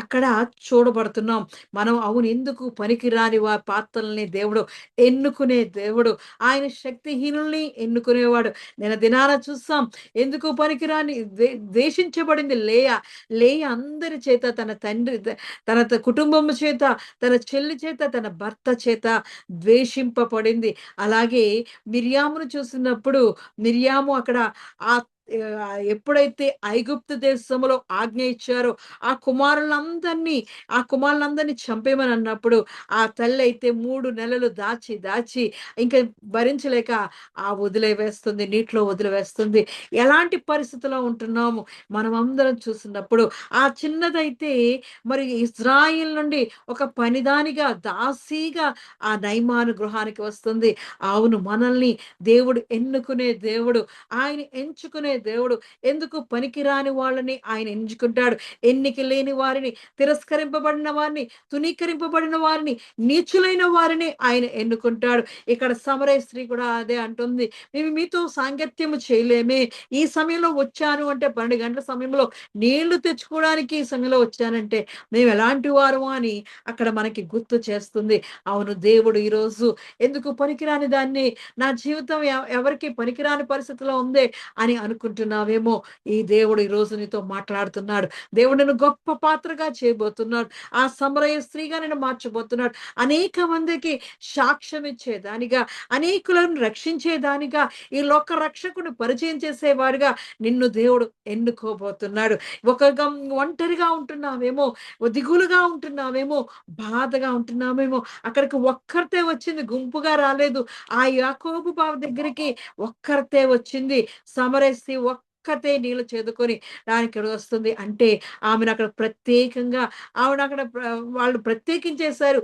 Speaker 1: అక్కడ చూడబడుతున్నాం. మనం అవును ఎందుకు పనికిరాని పాత్రల్ని దేవుడు ఎన్నుకునే దేవుడు. ఆయన శక్తిహీనుల్ని ఎన్నుకునేవాడు. దినాన చూసాం. ఎందుకు పనికిరాని ద్వేషించబడింది లేయ. లేయ అందరి చేత తన తండ్రి తన కుటుంబము చేత, తన చెల్లి చేత, తన భర్త చేత ద్వేషింపబడింది. అలాగే మిర్యామును చూసినప్పుడు మిర్యాము అక్కడ ఆహ్, ఎప్పుడైతే ఐగుప్తు దేశంలో ఆజ్ఞ ఇచ్చారో ఆ కుమారులందరిని చంపేయమని అన్నప్పుడు ఆ తల్లయితే 3 నెలలు దాచి, దాచి ఇంక భరించలేక వదిలివేస్తుంది. నీటిలో వదిలివేస్తుంది. ఎలాంటి పరిస్థితిలో ఉంటున్నాము మనమందరం చూసినప్పుడు ఆ చిన్నదైతే మరి ఇజ్రాయిల్ నుండి ఒక పనిదానిగా, దాసీగా ఆ నయమాను గృహానికి వస్తుంది. అవును మనల్ని దేవుడు ఎన్నుకునే దేవుడు. ఆయన ఎంచుకునే దేవుడు. ఎందుకు పనికిరాని వాళ్ళని ఆయన ఎంచుకుంటాడు. ఎన్నిక లేని వారిని, తిరస్కరింపబడిన వారిని, తునీకరింపబడిన వారిని, నీచులైన వారిని ఆయన ఎన్నుకుంటాడు. ఇక్కడ సమరయ స్త్రీ కూడా అదే అంటుంది. మేము మీతో సాంగత్యము చేయలేమే. ఈ సమయంలో వచ్చాను అంటే 12 గంటల సమయంలో నీళ్లు తెచ్చుకోవడానికి ఈ సమయంలో వచ్చానంటే మేమెలాంటి వారమో అని అక్కడ మనకి గుర్తు చేస్తుంది. అవును దేవుడు ఈరోజు ఎందుకు పనికిరాని దాన్ని నా జీవితం ఎవరికీ పనికిరాని పరిస్థితిలో ఉందే అని అనుకుంటున్నావేమో, ఈ దేవుడు ఈరోజు నీతో మాట్లాడుతున్నాడు. దేవుడు నిన్ను గొప్ప పాత్రగా చేయబోతున్నాడు. ఆ సమరయ స్త్రీగా నిన్ను మార్చబోతున్నాడు. అనేక మందికి సాక్ష్యం ఇచ్చేదానిగా, అనేకులను రక్షించేదానిగా, ఈ లోక రక్షకుడిని పరిచయం చేసేవాడిగా నిన్ను దేవుడు ఎన్నుకోబోతున్నాడు. ఒంటరిగా ఉంటున్నావేమో, దిగులుగా ఉంటున్నావేమో, బాధగా ఉంటున్నావేమో, అక్కడికి ఒక్కరితే వచ్చింది, గుంపుగా రాలేదు. ఆ యాకోబు బావి దగ్గరికి ఒక్కరితే వచ్చింది. సమరస్తి ఒక్కతే నీళ్లు చేదుకొని దానికి వస్తుంది. అంటే ఆమెనక్కడ ప్రత్యేకంగా ఆవిడక్కడ వాళ్ళు ప్రత్యేకించేశారు.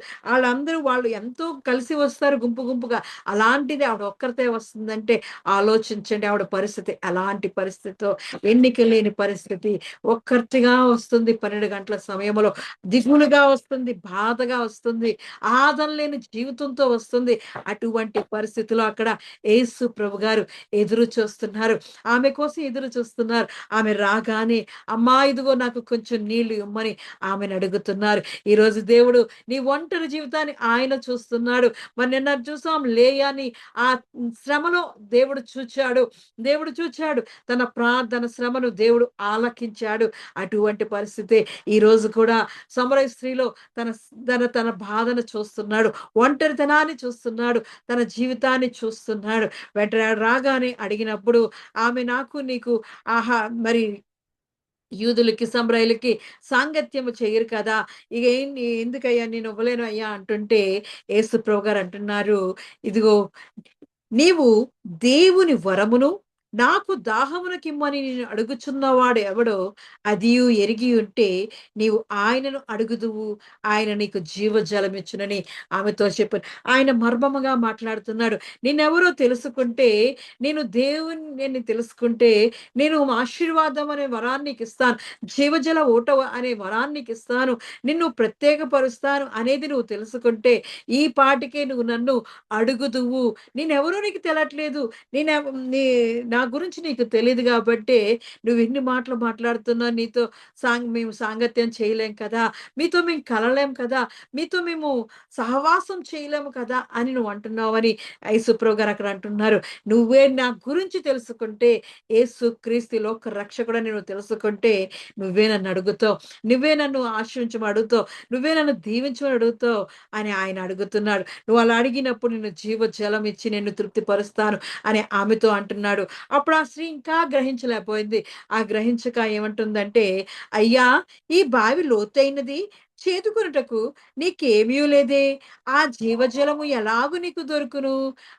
Speaker 1: వాళ్ళు ఎంతో కలిసి వస్తారు గుంపు గుంపుగా. అలాంటిది ఆవిడ ఒక్కరితే వస్తుందంటే ఆలోచించండి ఆవిడ పరిస్థితి. ఎలాంటి పరిస్థితో ఎన్నిక లేని పరిస్థితి. ఒక్కర్తిగా వస్తుంది 12 గంటల సమయంలో. దిగులుగా వస్తుంది, బాధగా వస్తుంది, ఆదరణ లేని జీవితంతో వస్తుంది. అటువంటి పరిస్థితిలో అక్కడ యేసు ప్రభుగారు ఎదురు చూస్తున్నారు. ఆమె కోసం ఎదురు చూస్తున్నారు. ఆమె రాగానే, "అమ్మా ఇదిగో నాకు కొంచెం నీళ్లు ఇమ్మని" ఆమెను అడుగుతున్నారు. ఈరోజు దేవుడు నీ ఒంటరి జీవితాన్ని ఆయన చూస్తున్నాడు. మరి నిన్న చూసాం లేయాని ఆ శ్రమలో దేవుడు చూచాడు. దేవుడు చూచాడు. తన ప్రార్థన శ్రమను దేవుడు ఆలకించాడు. అటువంటి పరిస్థితే ఈరోజు కూడా సమరయ స్త్రీలో తన తన తన బాధను చూస్తున్నాడు. ఒంటరితనాన్ని చూస్తున్నాడు. తన జీవితాన్ని చూస్తున్నాడు. వెంటనే రాగానే అడిగినప్పుడు ఆమె నాకు నీకు ఆహా! మరి యూదులకి, సమరయులకి సాంగత్యము చెయ్యరు కదా! ఇగ ఎందుకయ్యా నేను ఇవ్వలేను అయ్యా అంటుంటే యేసు ప్రభుగారు అంటున్నారు, ఇదిగో నీవు దేవుని వరమును, నాకు దాహమునకిమ్మని నేను అడుగుచున్నవాడు ఎవడో అదియు ఎరిగి ఉంటే, నీవు ఆయనను అడుగుదువు. ఆయన నీకు జీవజలమిచ్చునని ఆమెతో చెప్పాను. ఆయన మర్మముగా మాట్లాడుతున్నాడు. నిన్నెవరో తెలుసుకుంటే, నేను తెలుసుకుంటే, నేను ఆశీర్వాదం అనే వరాన్ని నీకిస్తాను. జీవజల ఊట అనే వరాన్ని నీకిస్తాను. నిన్ను ప్రత్యేకపరుస్తాను అనేది నువ్వు తెలుసుకుంటే, ఈ పాటికే నువ్వు నన్ను అడుగుదువు. నేనెవరో నీకు తెలట్లేదు. నేనెవ్ నీ నా గురించి నీకు తెలీదు గాబట్టే నువ్విన్ని మాటలు మాట్లాడుతున్నావు. నీతో మేము సాంగత్యం చేయలేం కదా! మీతో మేము కలవలేం కదా! మీతో మేము సహవాసం చేయలేము కదా! అని నువ్వు అంటున్నావని యేసుప్రభు గారు అక్కడ అంటున్నారు. నువ్వే నా గురించి తెలుసుకుంటే యేసుక్రీస్తు ఈ లోక రక్షకుడని నువ్వు తెలుసుకుంటే నువ్వే నన్ను అడుగుతావు. నువ్వే నన్ను ఆశ్రయించమని అడుగుతావు. నువ్వే నన్ను దీవించమని అడుగుతావు అని ఆయన అడుగుతున్నాడు. నువ్వు అలా అడిగినప్పుడు నిన్ను జీవజలం ఇచ్చి నిన్ను తృప్తిపరుస్తాను అని ఆమెతో అంటున్నాడు. అప్పుడు ఆ స్త్రీ ఇంకా గ్రహించలేకపోయింది. ఆ గ్రహించక ఏమంటుందంటే, "అయ్యా! ఈ బావి లోతైనది. చేదుకొనుటకు నీకేమీ లేదే. ఆ జీవజలము ఎలాగు నీకు దొరుకును"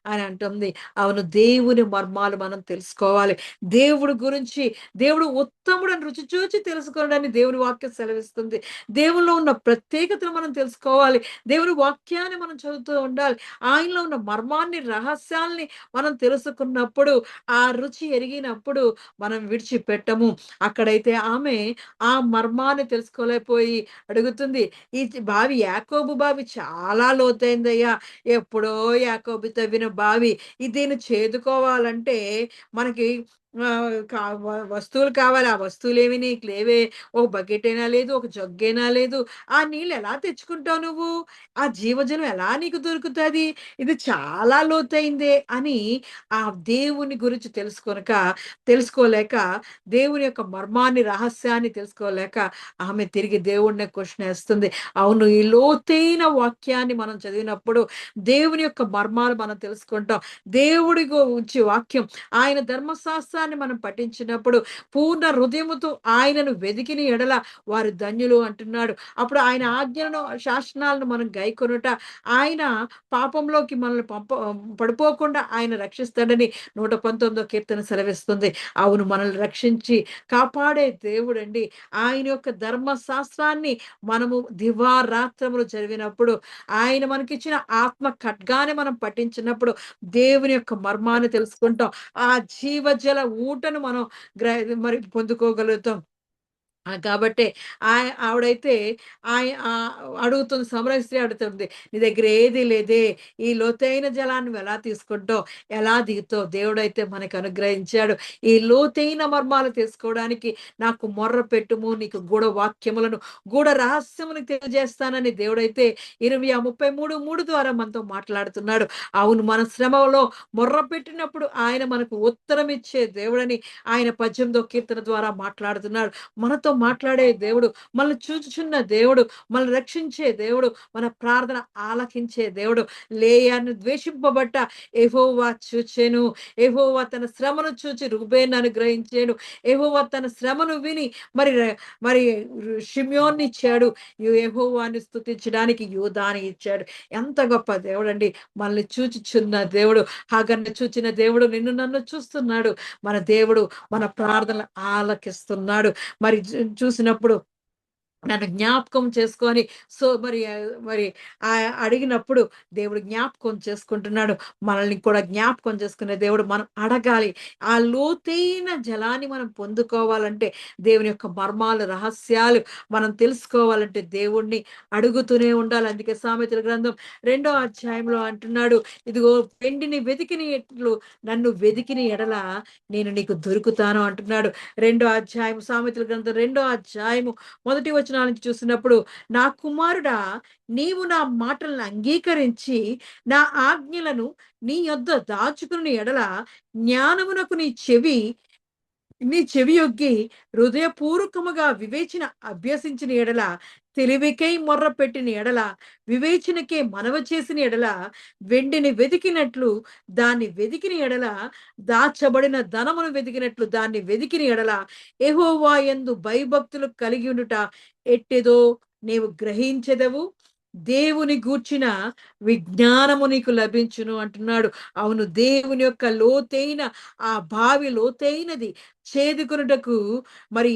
Speaker 1: అని అంటుంది. అవును, దేవుని మర్మాలు మనం తెలుసుకోవాలి. దేవుడు గురించి దేవుడు ఉత్తముడని రుచి చూచి తెలుసుకోవడాన్ని దేవుని వాక్యం సెలవిస్తుంది. దేవునిలో ఉన్న ప్రత్యేకతను మనం తెలుసుకోవాలి. దేవుని వాక్యాన్ని మనం చదువుతూ ఉండాలి. ఆయనలో ఉన్న మర్మాన్ని, రహస్యాల్ని మనం తెలుసుకున్నప్పుడు, ఆ రుచి ఎరిగినప్పుడు మనం విడిచిపెట్టము. అక్కడైతే ఆమె ఆ మర్మాన్ని తెలుసుకోలేకపోయి అడుగుతుంది. "ఈ బావి యాకోబు బావి చాలా లోతైందయ్యా. ఎప్పుడో యాకోబు తవ్విన బావి. దీన్ని చేదుకోవాలంటే మనకి ఆహ్, కా వ వస్తువులు కావాలి. ఆ వస్తువులేమి నీకు లేవే. ఒక బకెటైనా లేదు, ఒక జగ్గైనా లేదు. ఆ నీళ్ళు ఎలా తెచ్చుకుంటావు నువ్వు? ఆ జీవజలం ఎలా నీకు దొరుకుతది? ఇది చాలా లోతైందే" అని ఆ దేవుని గురించి తెలుసుకోలేక, దేవుని యొక్క మర్మాన్ని, రహస్యాన్ని తెలుసుకోలేక ఆమె తిరిగి దేవుడినే క్వెషన్ ఏస్తుంది. అవును, ఈ లోతైన వాక్యాన్ని మనం చదివినప్పుడు దేవుని యొక్క మర్మాలు మనం తెలుసుకుంటాం. దేవుడి గురించి వాక్యం, ఆయన ధర్మశాస్త్రాన్ని మనం పఠించినప్పుడు పూర్ణ హృదయముతో ఆయనను వెదికిన ఎడల వారు ధన్యులు అంటున్నాడు. అప్పుడు ఆయన ఆజ్ఞలను, శాసనాలను మనం గైకొనుట, ఆయన పాపంలోకి మనల్ని పడిపోకుండా ఆయన రక్షిస్తాడని 119 కీర్తన సెలవిస్తుంది. అవును, మనల్ని రక్షించి కాపాడే దేవుడండి. ఆయన యొక్క ధర్మశాస్త్రాన్ని మనము దివారాత్రములు చదివినప్పుడు, ఆయన మనకిచ్చిన ఆత్మ ఖడ్గాన్ని మనం పఠించినప్పుడు దేవుని యొక్క మర్మాన్ని తెలుసుకుంటాం. ఆ జీవజల ఊటను మనం మరి పొందుకోగలుగుతాం. కాబట్టే ఆవిడైతే అడుగుతుంది, సమరయ స్త్రీ అడుగుతుంది. "నీ దగ్గర ఏది లేదే. ఈ లోతైన జలాన్ని నువ్వెలా తీసుకుంటావు? ఎలా దిగుతావు?" దేవుడైతే మనకు అనుగ్రహించాడు. ఈ లోతైన మర్మాలు తెలుసుకోవడానికి నాకు మొర్ర పెట్టుము. నీకు గూఢ వాక్యములను, గూఢ రహస్యమును తెలియజేస్తానని దేవుడైతే ఇర్మియా 33:3 ద్వారా మనతో మాట్లాడుతున్నాడు. అవును, మన శ్రమలో మొర్ర పెట్టినప్పుడు ఆయన మనకు ఉత్తరం ఇచ్చే దేవుడని ఆయన 18వ కీర్తన ద్వారా మాట్లాడుతున్నాడు. మనతో మాట్లాడే దేవుడు, మనల్ని చూచుచున్న దేవుడు, మనల్ని రక్షించే దేవుడు, మన ప్రార్థన ఆలకించే దేవుడు. లేయాను ద్వేషింపబట్ట యెహోవా చూచెను. యెహోవా తన శ్రమను చూచి రూబేన్‌ను అనుగ్రహించాడు. యెహోవా తన శ్రమను విని మరి మరి షిమ్యోన్నిచ్చాడు. యెహోవాను స్తుతించడానికి యూదాని ఇచ్చాడు. ఎంత గొప్ప దేవుడండి. మనల్ని చూచుచున్న దేవుడు. హాగర్‌ని చూచిన దేవుడు నిన్ను నన్ను చూస్తున్నాడు. మన దేవుడు మన ప్రార్థనలు ఆలకిస్తున్నాడు. మరి చూసినప్పుడు నన్ను జ్ఞాపకం చేసుకొని, మరి అడిగినప్పుడు దేవుడు జ్ఞాపకం చేసుకుంటున్నాడు. మనల్ని కూడా జ్ఞాపకం చేసుకునే దేవుడు. మనం అడగాలి. ఆ లోతైన జలాన్ని మనం పొందుకోవాలంటే, దేవుని యొక్క మర్మాలు, రహస్యాలు మనం తెలుసుకోవాలంటే దేవుడిని అడుగుతూనే ఉండాలి. అందుకే సామెతల గ్రంథం 2వ అధ్యాయంలో అంటున్నాడు, "ఇదిగో పెండిని వెతికిన ఎట్లు నన్ను వెదికిన ఎడల నేను నీకు దొరుకుతాను" అంటున్నాడు. సామెతల గ్రంథం 2వ అధ్యాయము మొదటి వచనాల నుంచి చూసినప్పుడు, "నా కుమారుడా, నీవు నా మాటలను అంగీకరించి, నా ఆజ్ఞలను నీ యొద్ద దాచుకుని ఎడల, జ్ఞానమునకు నీ చెవియొగ్గి హృదయపూర్వకముగా వివేచన అభ్యసించిన ఎడల, తెలివికై మొర్రపెట్టిన ఎడల, వివేచనకే మనవి చేసిన ఎడల, వెండిని వెదికినట్లు దాన్ని వెదికిన ఎడల, దాచబడిన ధనమును వెదికినట్లు దాన్ని వెదికిన ఎడల, యెహోవా యందు భయభక్తులు కలిగి ఉండుట ఎట్టిదో నీవు గ్రహించెదవు. దేవుని గూర్చిన విజ్ఞానము నీకు లభించును" అంటున్నాడు. అవును, దేవుని యొక్క లోతైన ఆ బావి లోతైనది. చేదుకొనుటకు మరి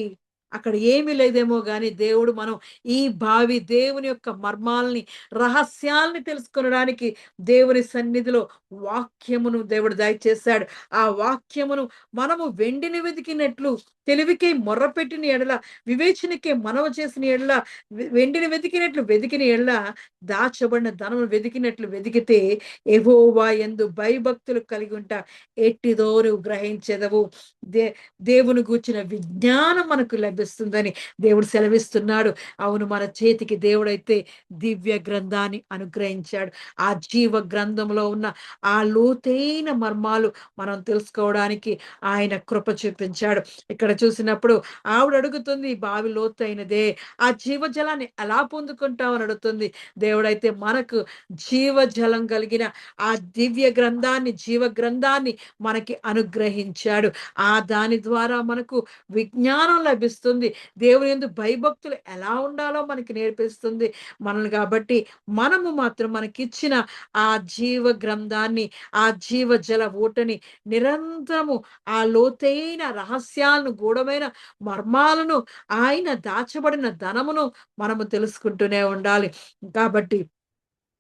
Speaker 1: అక్కడ ఏమీ లేదేమో గాని దేవుడు మనం ఈ బావి దేవుని యొక్క మర్మాల్ని, రహస్యాల్ని తెలుసుకొనడానికి దేవుని సన్నిధిలో వాక్యమును దేవుడు దయచేశాడు. ఆ వాక్యమును మనము వెండిని వెతికినట్లు తెలివికై మొర్రపెట్టిన ఎడల, వివేచనకై మనవి చేసిన ఎడల, వెండిని వెతికినట్లు వెతికిన ఎడల, దాచబడిన ధనమును వెతికినట్లు వెతికితే యెహోవా యందు భయభక్తులు కలిగి ఉంటా. ఎట్టిదో నువ్వు గ్రహించెదవు. దే దేవుని గూర్చిన విజ్ఞానం మనకు లభిస్తుందని దేవుడు సెలవిస్తున్నాడు. అవును, మన చేతికి దేవుడైతే దివ్య గ్రంథాన్ని అనుగ్రహించాడు. ఆ జీవ గ్రంథంలో ఉన్న ఆ లోతైన మర్మాలు మనం తెలుసుకోవడానికి ఆయన కృప చూపించాడు. ఇక్కడ చూసినప్పుడు ఆవిడ అడుగుతుంది, "ఈ బావి లోతైనదే. ఆ జీవజలాన్ని ఎలా పొందుకుంటావు?" అని అడుగుతుంది. దేవుడైతే మనకు జీవజలం కలిగిన ఆ దివ్య గ్రంథాన్ని, జీవ గ్రంథాన్ని మనకి అనుగ్రహించాడు. దాని ద్వారా మనకు విజ్ఞానం లభిస్తుంది. దేవుని యందు భయభక్తులు ఎలా ఉండాలో మనకి నేర్పిస్తుంది మనల్ని. కాబట్టి మనము మాత్రం మనకిచ్చిన ఆ జీవ గ్రంథాన్ని, ఆ జీవజల ఊటని నిరంతరము ఆ లోతైన రహస్యాలను, గూఢమైన మర్మాలను, ఆయన దాచబడిన ధనమును మనము తెలుసుకుంటూనే ఉండాలి. కాబట్టి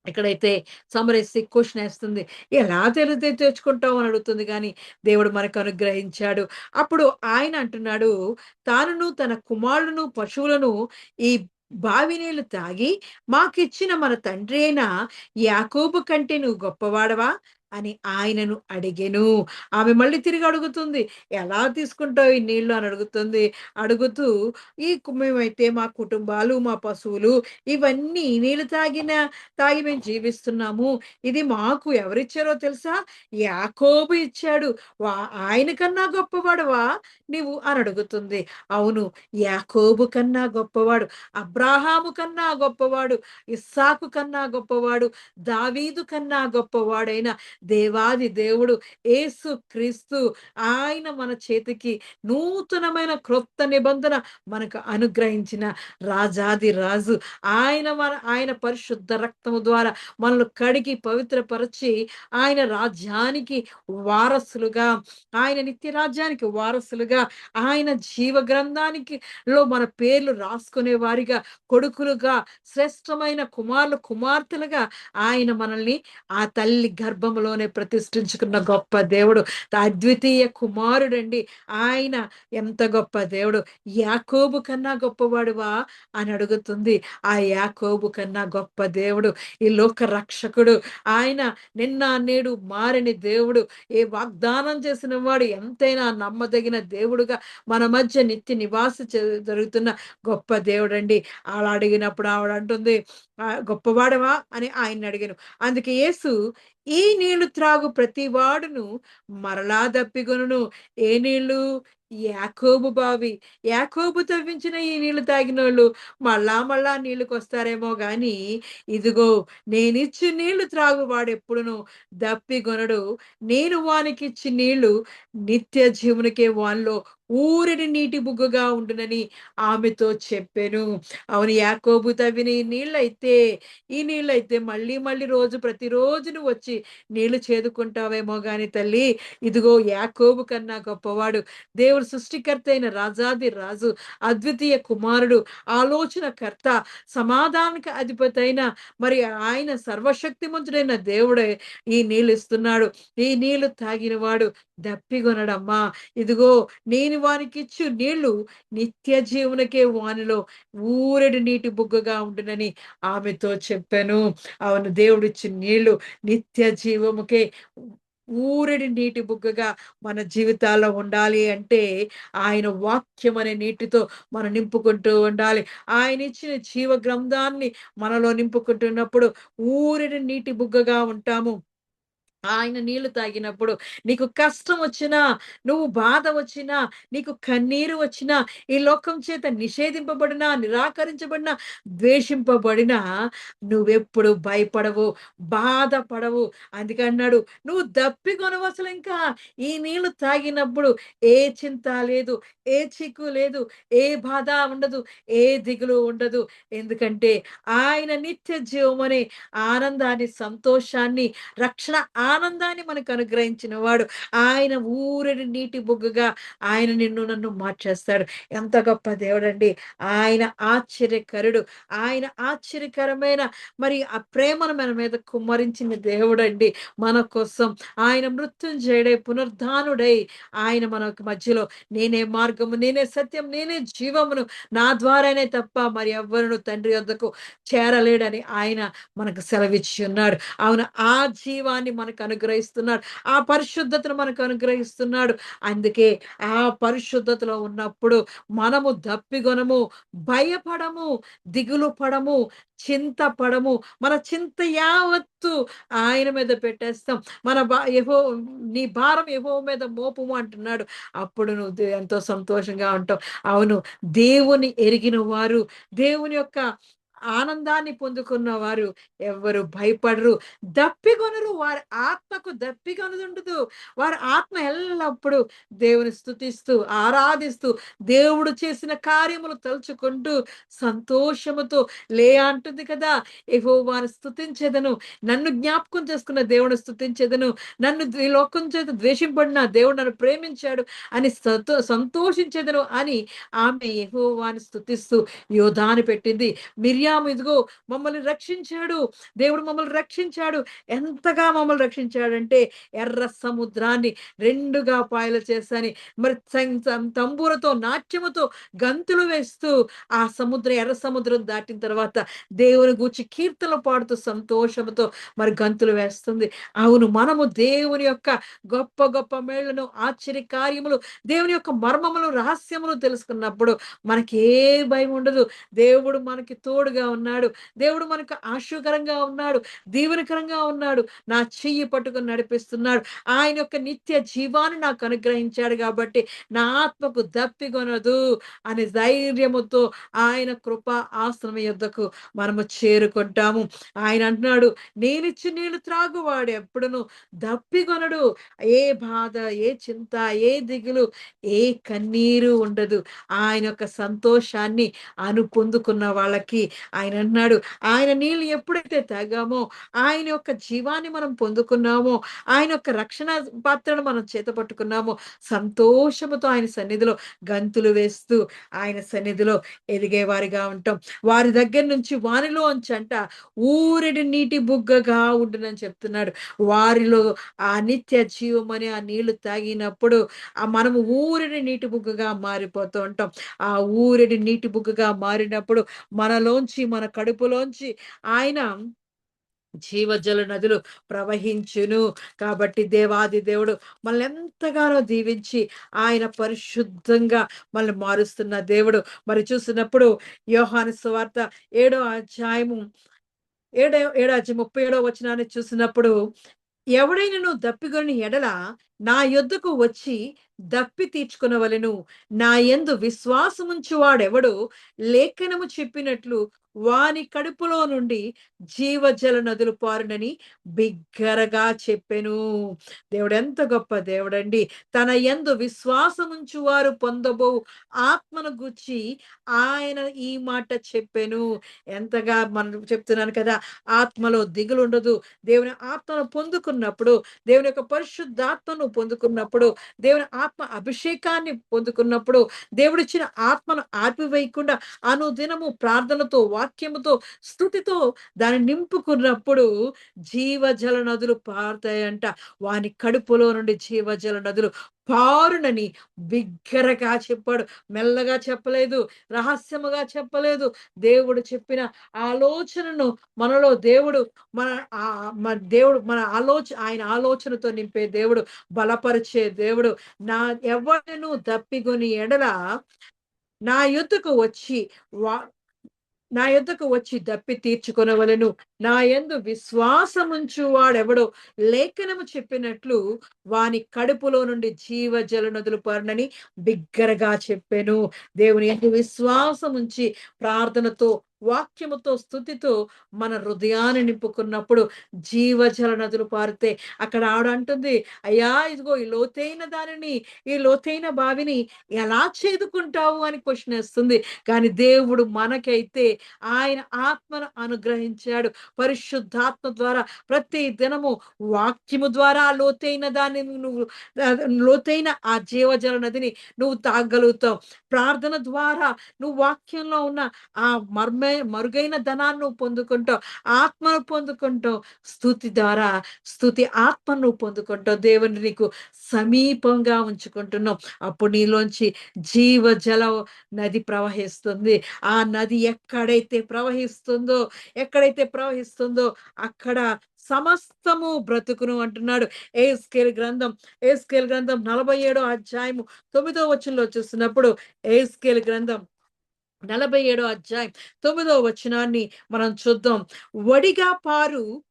Speaker 1: ఇక్కడైతే సమరస్య క్వెషన్ ఏస్తుంది. ఎలా తెలివితే తెచ్చుకుంటావు అని అడుగుతుంది గానీ, దేవుడు మనకు అనుగ్రహించాడు. అప్పుడు ఆయన అంటున్నాడు, తానును తన కుమారులను, పశువులను ఈ బావి నీళ్లు తాగి మాకిచ్చిన మన తండ్రి అయిన యాకోబు కంటే నువ్వు గొప్పవాడవా? అని ఆయనను అడిగెను. ఆమె మళ్ళీ తిరిగి అడుగుతుంది. ఎలా తీసుకుంటావు ఈ నీళ్లు అని అడుగుతుంది. అడుగుతూ మేమైతే మా కుటుంబాలు, మా పశువులు ఇవన్నీ నీళ్లు తాగి మేము జీవిస్తున్నాము. ఇది మాకు ఎవరిచ్చారో తెలుసా? యాకోబు ఇచ్చాడు. వా ఆయన కన్నా గొప్పవాడవా నీవు అని అడుగుతుంది. అవును, యాకోబు కన్నా గొప్పవాడు, అబ్రాహాము కన్నా గొప్పవాడు, ఇస్సాకు కన్నా గొప్పవాడు, దావీదు కన్నా గొప్పవాడైన దేవాది దేవుడు యేసు క్రీస్తు, ఆయన మన చేతికి నూతనమైన క్రొత్త నిబంధన మనకు అనుగ్రహించిన రాజాది రాజు. ఆయన పరిశుద్ధ రక్తము ద్వారా మనల్ని కడిగి పవిత్రపరచి ఆయన రాజ్యానికి వారసులుగా, ఆయన నిత్య రాజ్యానికి వారసులుగా, ఆయన జీవ గ్రంథానికి మన పేర్లు రాసుకునే వారిగా, కొడుకులుగా, శ్రేష్టమైన కుమారులు, కుమార్తెలుగా ఆయన మనల్ని ఆ తల్లి గర్భములోనే ప్రతిష్ఠించుకున్న గొప్ప దేవుడు. అద్వితీయ కుమారుడండి ఆయన. ఎంత గొప్ప దేవుడు. యాకోబు కన్నా గొప్పవాడువా అని అడుగుతుంది. ఆ యాకోబు కన్నా గొప్ప దేవుడు, ఈ లోక రక్షకుడు. ఆయన నిన్న నేడు మారని దేవుడు. ఏ వాగ్దానం చేసిన వాడు ఎంతైనా నమ్మదగిన దేవుడుగా మన మధ్య నిత్య జరుగుతున్న గొప్ప దేవుడండి. అలా అడిగినప్పుడు ఆవిడ అంటుంది, గొప్పవాడవా అని ఆయన్ని అడిగాను. అందుకే యేసు, ఈ నీళ్లు త్రాగు ప్రతి వాడును మరలా దప్పిగొనును. ఏ నీళ్లు? యాకోబు బావి. యాకోబు తవ్వించిన ఈ నీళ్లు తాగినోళ్ళు మళ్ళా మళ్ళా నీళ్ళకొస్తారేమో గాని, ఇదిగో నేనిచ్చు నీళ్లు త్రాగువాడెప్పుడును దప్పిగొనడు. నేను వానికిచ్చి నీళ్లు నిత్య జీవునికే వానిలో ఊరడి నీటి బుగ్గగా ఉండునని ఆమెతో చెప్పెను. అవును, యాకోబు తవ్విన ఈ నీళ్ళైతే మళ్ళీ మళ్ళీ ప్రతిరోజు నువ్వొచ్చి నీళ్లు చేదుకుంటావేమో గాని తల్లి, ఇదిగో యాకోబు కన్నా గొప్పవాడు, దేవుడు సృష్టికర్త అయిన రాజాది రాజు, అద్వితీయ కుమారుడు, ఆలోచనకర్త, సమాధానానికి అధిపతైన మరి ఆయన సర్వశక్తిమంతుడైన దేవుడే ఈ నీళ్ళు ఇస్తున్నాడు. ఈ నీళ్లు తాగిన వాడు దప్పిగొనడమ్మా. ఇదిగో నేను వానికిచ్చు నీళ్లు నిత్య జీవునికే వానిలో ఊరెడు నీటి బుగ్గగా ఉండునని ఆమెతో చెప్పాను. అవును, దేవుడిచ్చిన నీళ్లు నిత్య జీవముకే ఊరెడి నీటి బుగ్గగా మన జీవితాల్లో ఉండాలి అంటే, ఆయన వాక్యం అనే నీటితో మనం నింపుకుంటూ ఉండాలి. ఆయన ఇచ్చిన జీవ గ్రంథాన్ని మనలో నింపుకుంటున్నప్పుడు ఊరెడి నీటి బుగ్గగా ఉంటాము. ఆయన నీళ్లు తాగినప్పుడు నీకు కష్టం వచ్చినా, నువ్వు బాధ వచ్చినా, నీకు కన్నీరు వచ్చినా, ఈ లోకం చేత నిషేధింపబడినా, నిరాకరించబడినా, ద్వేషింపబడినా నువ్వెప్పుడు భయపడవు, బాధపడవు. అందుకే అన్నాడు, నువ్వు దప్పికొనవసలింకా. ఈ నీళ్లు తాగినప్పుడు ఏ చింత లేదు, ఏ చిక్కు లేదు, ఏ బాధ ఉండదు, ఏ దిగులు ఉండదు. ఎందుకంటే ఆయన నిత్య జీవమనే ఆనందాన్ని, సంతోషాన్ని, రక్షణ ఆనందాన్ని మనకు అనుగ్రహించిన వాడు. ఆయన ఊరడి నీటి బుగ్గగా ఆయన నిన్ను నన్ను మార్చేస్తాడు. ఎంత గొప్ప దేవుడండి. ఆయన ఆశ్చర్యకరుడు. ఆయన ఆశ్చర్యకరమైన మరి ఆ ప్రేమను మన మీద కుమ్మరించిన దేవుడండి. మన కోసం ఆయన మృత్యుంజయుడై, పునరుద్ధానుడై ఆయన మనకు మధ్యలో నేనే మార్గము, నేనే సత్యం, నేనే జీవమును. నా ద్వారానే తప్ప మరి ఎవ్వరును తండ్రి యొద్దకు చేరలేడని ఆయన మనకు సెలవిచ్చి ఉన్నాడు. అవును. ఆ జీవాన్ని మనకు అనుగ్రహిస్తున్నాడు. ఆ పరిశుద్ధతను మనకు అనుగ్రహిస్తున్నాడు. అందుకే ఆ పరిశుద్ధతలో ఉన్నప్పుడు మనము దప్పిగొనము, భయపడము, దిగులు పడము, చింతపడము. మన చింత యావత్తు ఆయన మీద పెట్టేస్తాం. మన నీ భారం యెహోవా మీద మోపుము అంటున్నాడు. అప్పుడు నువ్వు ఎంతో సంతోషంగా ఉంటావు. అవును. దేవుని ఎరిగిన వారు, దేవుని యొక్క ఆనందాన్ని పొందుకున్న వారు ఎవ్వరు భయపడరు. దప్పిగొనరు. వారి ఆత్మకు దప్పిగొనుదుండదు. వారి ఆత్మ ఎల్లప్పుడూ దేవుని స్తుతిస్తూ, ఆరాధిస్తూ, దేవుడు చేసిన కార్యములు తలుచుకుంటూ సంతోషముతో అంటుంది కదా! యెహోవాను స్తుతించెదను. నన్ను జ్ఞాపకం చేసుకున్న దేవుని స్తుతించెదను. నన్ను ఈ లోకం చేత ద్వేషింపబడిన దేవుడు నన్ను ప్రేమించాడు అని సంతోషించెదను అని ఆమె యెహోవాను స్తుతిస్తూ యోధాను పెట్టింది. మిర్యాము ఇదిగో మమ్మల్ని రక్షించాడు. దేవుడు మమ్మల్ని రక్షించాడు. ఎంతగా మమ్మల్ని రక్షించాడంటే ఎర్ర సముద్రాన్ని 2గా పాయలు చేసని మరి తంబూరతో, నాట్యముతో గంతులు వేస్తూ ఆ ఎర్ర సముద్రం దాటిన తర్వాత దేవుని గూర్చి కీర్తనలు పాడుతూ సంతోషముతో మరి గంతులు వేస్తుంది. అవును. మనము దేవుని యొక్క గొప్ప గొప్ప మేళ్ళను, ఆశ్చర్య కార్యములు, దేవుని యొక్క మర్మములు, రహస్యములు తెలుసుకున్నప్పుడు మనకి ఏ భయం ఉండదు. దేవుడు మనకి తోడుగా ఉన్నాడు. దేవుడు మనకు ఆశీర్వాదకరంగా ఉన్నాడు. దీవెనకరంగా ఉన్నాడు. నా చెయ్యి పట్టుకొని నడిపిస్తున్నాడు. ఆయన యొక్క నిత్య జీవాన్ని నాకు అనుగ్రహించాడు కాబట్టి నా ఆత్మకు దప్పిగొనదు అని ధైర్యముతో ఆయన కృపా ఆశ్రమం యొద్దకు మనము చేరుకుంటాము. ఆయన అంటున్నాడు, నేనిచ్చి నీళ్లు త్రాగువాడు ఎప్పుడును దప్పిగొనడు. ఏ బాధ, ఏ చింత, ఏ దిగులు, ఏ కన్నీరు ఉండదు. ఆయన యొక్క సంతోషాన్ని పొందుకున్న వాళ్ళకి ఆయన అంటున్నాడు, ఆయన నీళ్ళు ఎప్పుడైతే తాగామో, ఆయన యొక్క జీవాన్ని మనం పొందుకున్నామో, ఆయన యొక్క రక్షణ పాత్రను మనం చేతపట్టుకున్నామో, సంతోషముతో ఆయన సన్నిధిలో గంతులు వేస్తూ, ఆయన సన్నిధిలో ఎదిగేవారిగా ఉంటాం. వారి దగ్గర నుంచి వానిలోంచంట ఊరెడి నీటి బుగ్గగా ఉండునని చెప్తున్నాడు. వారిలో ఆ నిత్య జీవం అనే ఆ నీళ్లు తాగినప్పుడు మనము ఊరెడి నీటి బుగ్గగా మారిపోతూ ఉంటాం. ఆ ఊరెడి నీటి బుగ్గగా మారినప్పుడు మనలోంచి, మన కడుపులోంచి ఆయన జీవజల నదులు ప్రవహించును. కాబట్టి దేవాది దేవుడు మనల్ని ఎంతగానో దీవించి ఆయన పరిశుద్ధంగా మనల్ని మారుస్తున్న దేవుడు. మరి చూసినప్పుడు యోహాను సువార్త 7వ అధ్యాయము 37 వచనాన్ని చూసినప్పుడు ఎవడైనను దప్పిగొని ఎడల నా యొద్దకు వచ్చి దప్పి తీర్చుకొనవలెను. నా యందు విశ్వాసముంచు వాడెవడో లేఖనము చెప్పినట్లు వాని కడుపులో నుండి జీవజల నదులు పారునని బిగ్గరగా చెప్పెను. దేవుడెంత గొప్ప దేవుడండి. తన యందు విశ్వాసముంచు వారు పొందబోవు ఆత్మను గూర్చి ఆయన ఈ మాట చెప్పెను. ఎంతగా మనం చెప్తున్నాను కదా! ఆత్మలో దిగులుండదు. దేవుని ఆత్మను పొందుకున్నప్పుడు, దేవుని యొక్క పరిశుద్ధాత్మను పొందుకున్నప్పుడు, దేవుని ఆత్మ అభిషేకాన్ని పొందుకున్నప్పుడు, దేవుడిచ్చిన ఆత్మను ఆపివేయకుండా అనుదినము ప్రార్థనతో, వాక్యముతో, స్తుతితో దాన్ని నింపుకున్నప్పుడు జీవజల నదులు పారుతాయంట. వాని కడుపులో నుండి జీవజల నదులు పారునని బిగ్గరగా చెప్పాడు. మెల్లగా చెప్పలేదు. రహస్యముగా చెప్పలేదు. దేవుడు చెప్పిన ఆలోచనను మనలో దేవుడు మన దేవుడు మన ఆయన ఆలోచనతో నింపే దేవుడు, బలపరిచే దేవుడు. ఎవరినను దప్పిగొని ఎడల నా యొద్దకు వచ్చి వా నా యొద్దకు వచ్చి దప్పి తీర్చుకొనవలెను. నా యందు విశ్వాసముంచు వాడెవడో లేఖనము చెప్పినట్లు వాని కడుపులో నుండి జీవజల నదులు పారునని బిగ్గరగా చెప్పెను. దేవుని యందు విశ్వాసముంచి ప్రార్థనతో వాక్యముతో, స్తుతితో మన హృదయాన్ని నింపుకున్నప్పుడు జీవజల నదులు పారుతాయి. అక్కడ ఆవిడ అంటుంది, "అయ్యా! ఇదిగో ఈ లోతైన దానిని, ఈ లోతైన బావిని ఎలా చేదుకుంటావు?" అని క్వెషనేస్తుంది. కానీ దేవుడు మనకైతే ఆయన ఆత్మను అనుగ్రహించాడు. పరిశుద్ధాత్మ ద్వారా ప్రతి దినము వాక్యము ద్వారా ఆ లోతైన దాన్ని నువ్వు లోతైన ఆ జీవజల నదిని నువ్వు తాగగలుగుతావు. ప్రార్థన ద్వారా నువ్వు వాక్యంలో ఉన్న ఆ మరుగైన ధనాన్ని నువ్వు పొందుకుంటావు. ఆత్మను పొందుకుంటావు. స్తుతి ద్వారా స్తుతి ఆత్మను నువ్వు పొందుకుంటావు. దేవుని నీకు సమీపంగా ఉంచుకుంటున్నావు. అప్పుడు నీలోంచి జీవజల నది ప్రవహిస్తుంది. ఆ నది ఎక్కడైతే ప్రవహిస్తుందో అక్కడ సమస్తము బ్రతుకును అంటున్నాడు. యెహెజ్కేలు గ్రంథం 47 అధ్యాయము 9 వచనంలో చూస్తున్నప్పుడు యెహెజ్కేలు గ్రంథం 47 అధ్యాయం 9 వచనాన్ని మనం చూద్దాం. "వడిగా పారు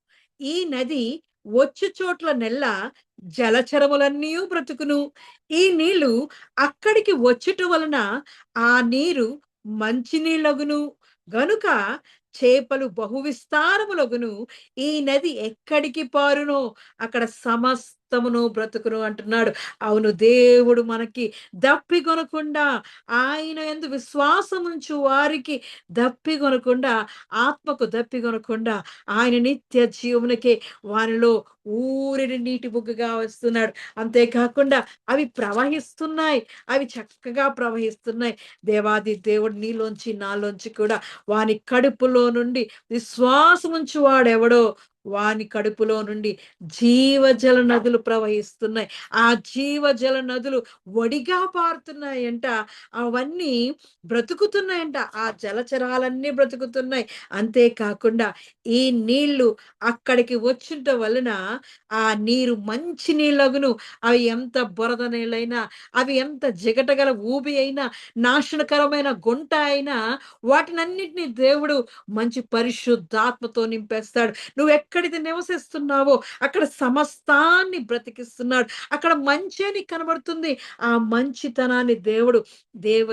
Speaker 1: ఈ నది వచ్చు చోట్ల నెల్లా జలచరములన్నీయు బ్రతుకును. ఈ నీళ్లు అక్కడికి వచ్చుట వలన ఆ నీరు మంచినీళ్ళగును. గనుక చేపలు బహు విస్తారములగును. ఈ నది ఎక్కడికి పారునో అక్కడ సమస్తమును బ్రతుకును" అంటున్నాడు. అవును, దేవుడు మనకి దప్పిగొనకుండా, ఆయన యందు విశ్వాసముంచు వారికి దప్పిగొనకుండా, ఆత్మకు దప్పిగొనకుండా, ఆయన నిత్య జీవమునకే వారిలో ఊరిన నీటి బుగ్గగా వస్తున్నాడు. అంతేకాకుండా అవి ప్రవహిస్తున్నాయి. అవి చక్కగా ప్రవహిస్తున్నాయి. దేవాది దేవుడు నీలోంచి, నాలోంచి కూడా వాని కడుపులో నుండి విశ్వాసముంచు వాడెవడో వాని కడుపులో నుండి జీవజల నదులు ప్రవహిస్తున్నాయి. ఆ జీవజల నదులు ఒడిగా పారుతున్నాయంట. అవన్నీ బ్రతుకుతున్నాయంట. ఆ జలచరాలన్నీ బ్రతుకుతున్నాయి. అంతేకాకుండా ఈ నీళ్లు అక్కడికి వచ్చుట వలన ఆ నీరు మంచి నీళ్ళగును. అవి ఎంత బురద నీళ్ళైనా, అవి ఎంత జిగటగల ఊబి అయినా, నాశనకరమైన గుంట అయినా వాటినన్నిటిని దేవుడు మంచి పరిశుద్ధాత్మతో నింపేస్తాడు. నువ్వెక్కడైతే నివసిస్తున్నావో అక్కడ సమస్తాన్ని బ్రతికిస్తున్నాడు. అక్కడ మంచే నీకు కనబడుతుంది. ఆ మంచితనాన్ని దేవుడు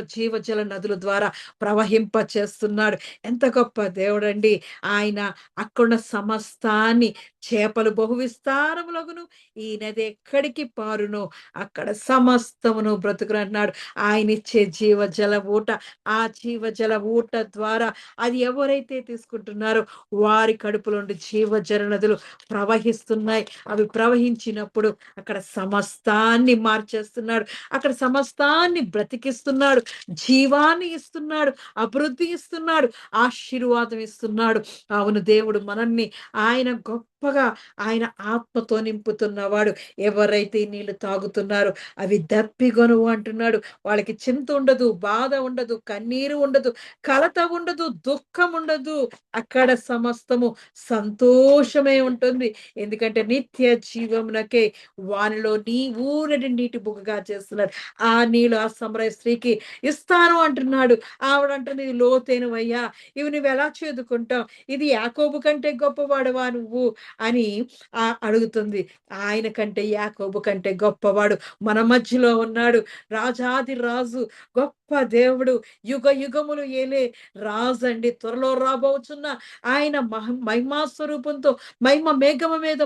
Speaker 1: జీవజల నదుల ద్వారా ప్రవహింప చేస్తున్నాడు. ఎంత గొప్ప దేవుడండి. ఆయన అక్కడున్న సమస్తాన్ని చేపలు బహు విస్తారములగును. ఈ నది ఎక్కడికి పారునో అక్కడ సమస్తమును బ్రతుకునన్నాడు. ఆయనిచ్చే జీవజల ఊట, ఆ జీవజల ఊట ద్వారా అది ఎవరైతే తీసుకుంటున్నారో వారి కడుపులో నుండి జీవజల నదులు ప్రవహిస్తున్నాయి. అవి ప్రవహించినప్పుడు అక్కడ సమస్తాన్ని మార్చేస్తున్నాడు. అక్కడ సమస్తాన్ని బ్రతికిస్తున్నాడు. జీవాన్ని ఇస్తున్నాడు. అభివృద్ధి ఇస్తున్నాడు. ఆశీర్వాదం ఇస్తున్నాడు. అవును, దేవుడు మనల్ని ఆయన గొప్పగా ఆయన ఆత్మతో నింపుతున్నవాడు. ఎవరైతే ఈ నీళ్లు తాగుతున్నారో అవి దప్పిగొనువు అంటున్నాడు. వాళ్ళకి చింత ఉండదు, బాధ ఉండదు, కన్నీరు ఉండదు, కలత ఉండదు, దుఃఖం ఉండదు. అక్కడ సమస్తము సంతోషమే ఉంటుంది. ఎందుకంటే నిత్య జీవమునకే వానిలో నీ ఊరడి నీటి బుగ్గగా చేస్తున్నాడు. ఆ నీళ్ళు ఆ సమరయ స్త్రీకి ఇస్తాను అంటున్నాడు. ఆవిడంటుంది, "ఇది లోతైనవయ్యా, ఇవి నువ్వెలా చేదుకుంటావు? ఇది యాకోబు కంటే గొప్పవాడవా నువ్వు?" అని అడుగుతుంది. ఆయన కంటే, యాకోబు కంటే గొప్పవాడు మన మధ్యలో ఉన్నాడు. రాజాది రాజు, గొప్ప దేవుడు, యుగ యుగములు ఏలే రాజండి. త్వరలో రాబోచున్న ఆయన మహిమా స్వరూపంతో మహిమ మేఘము మీద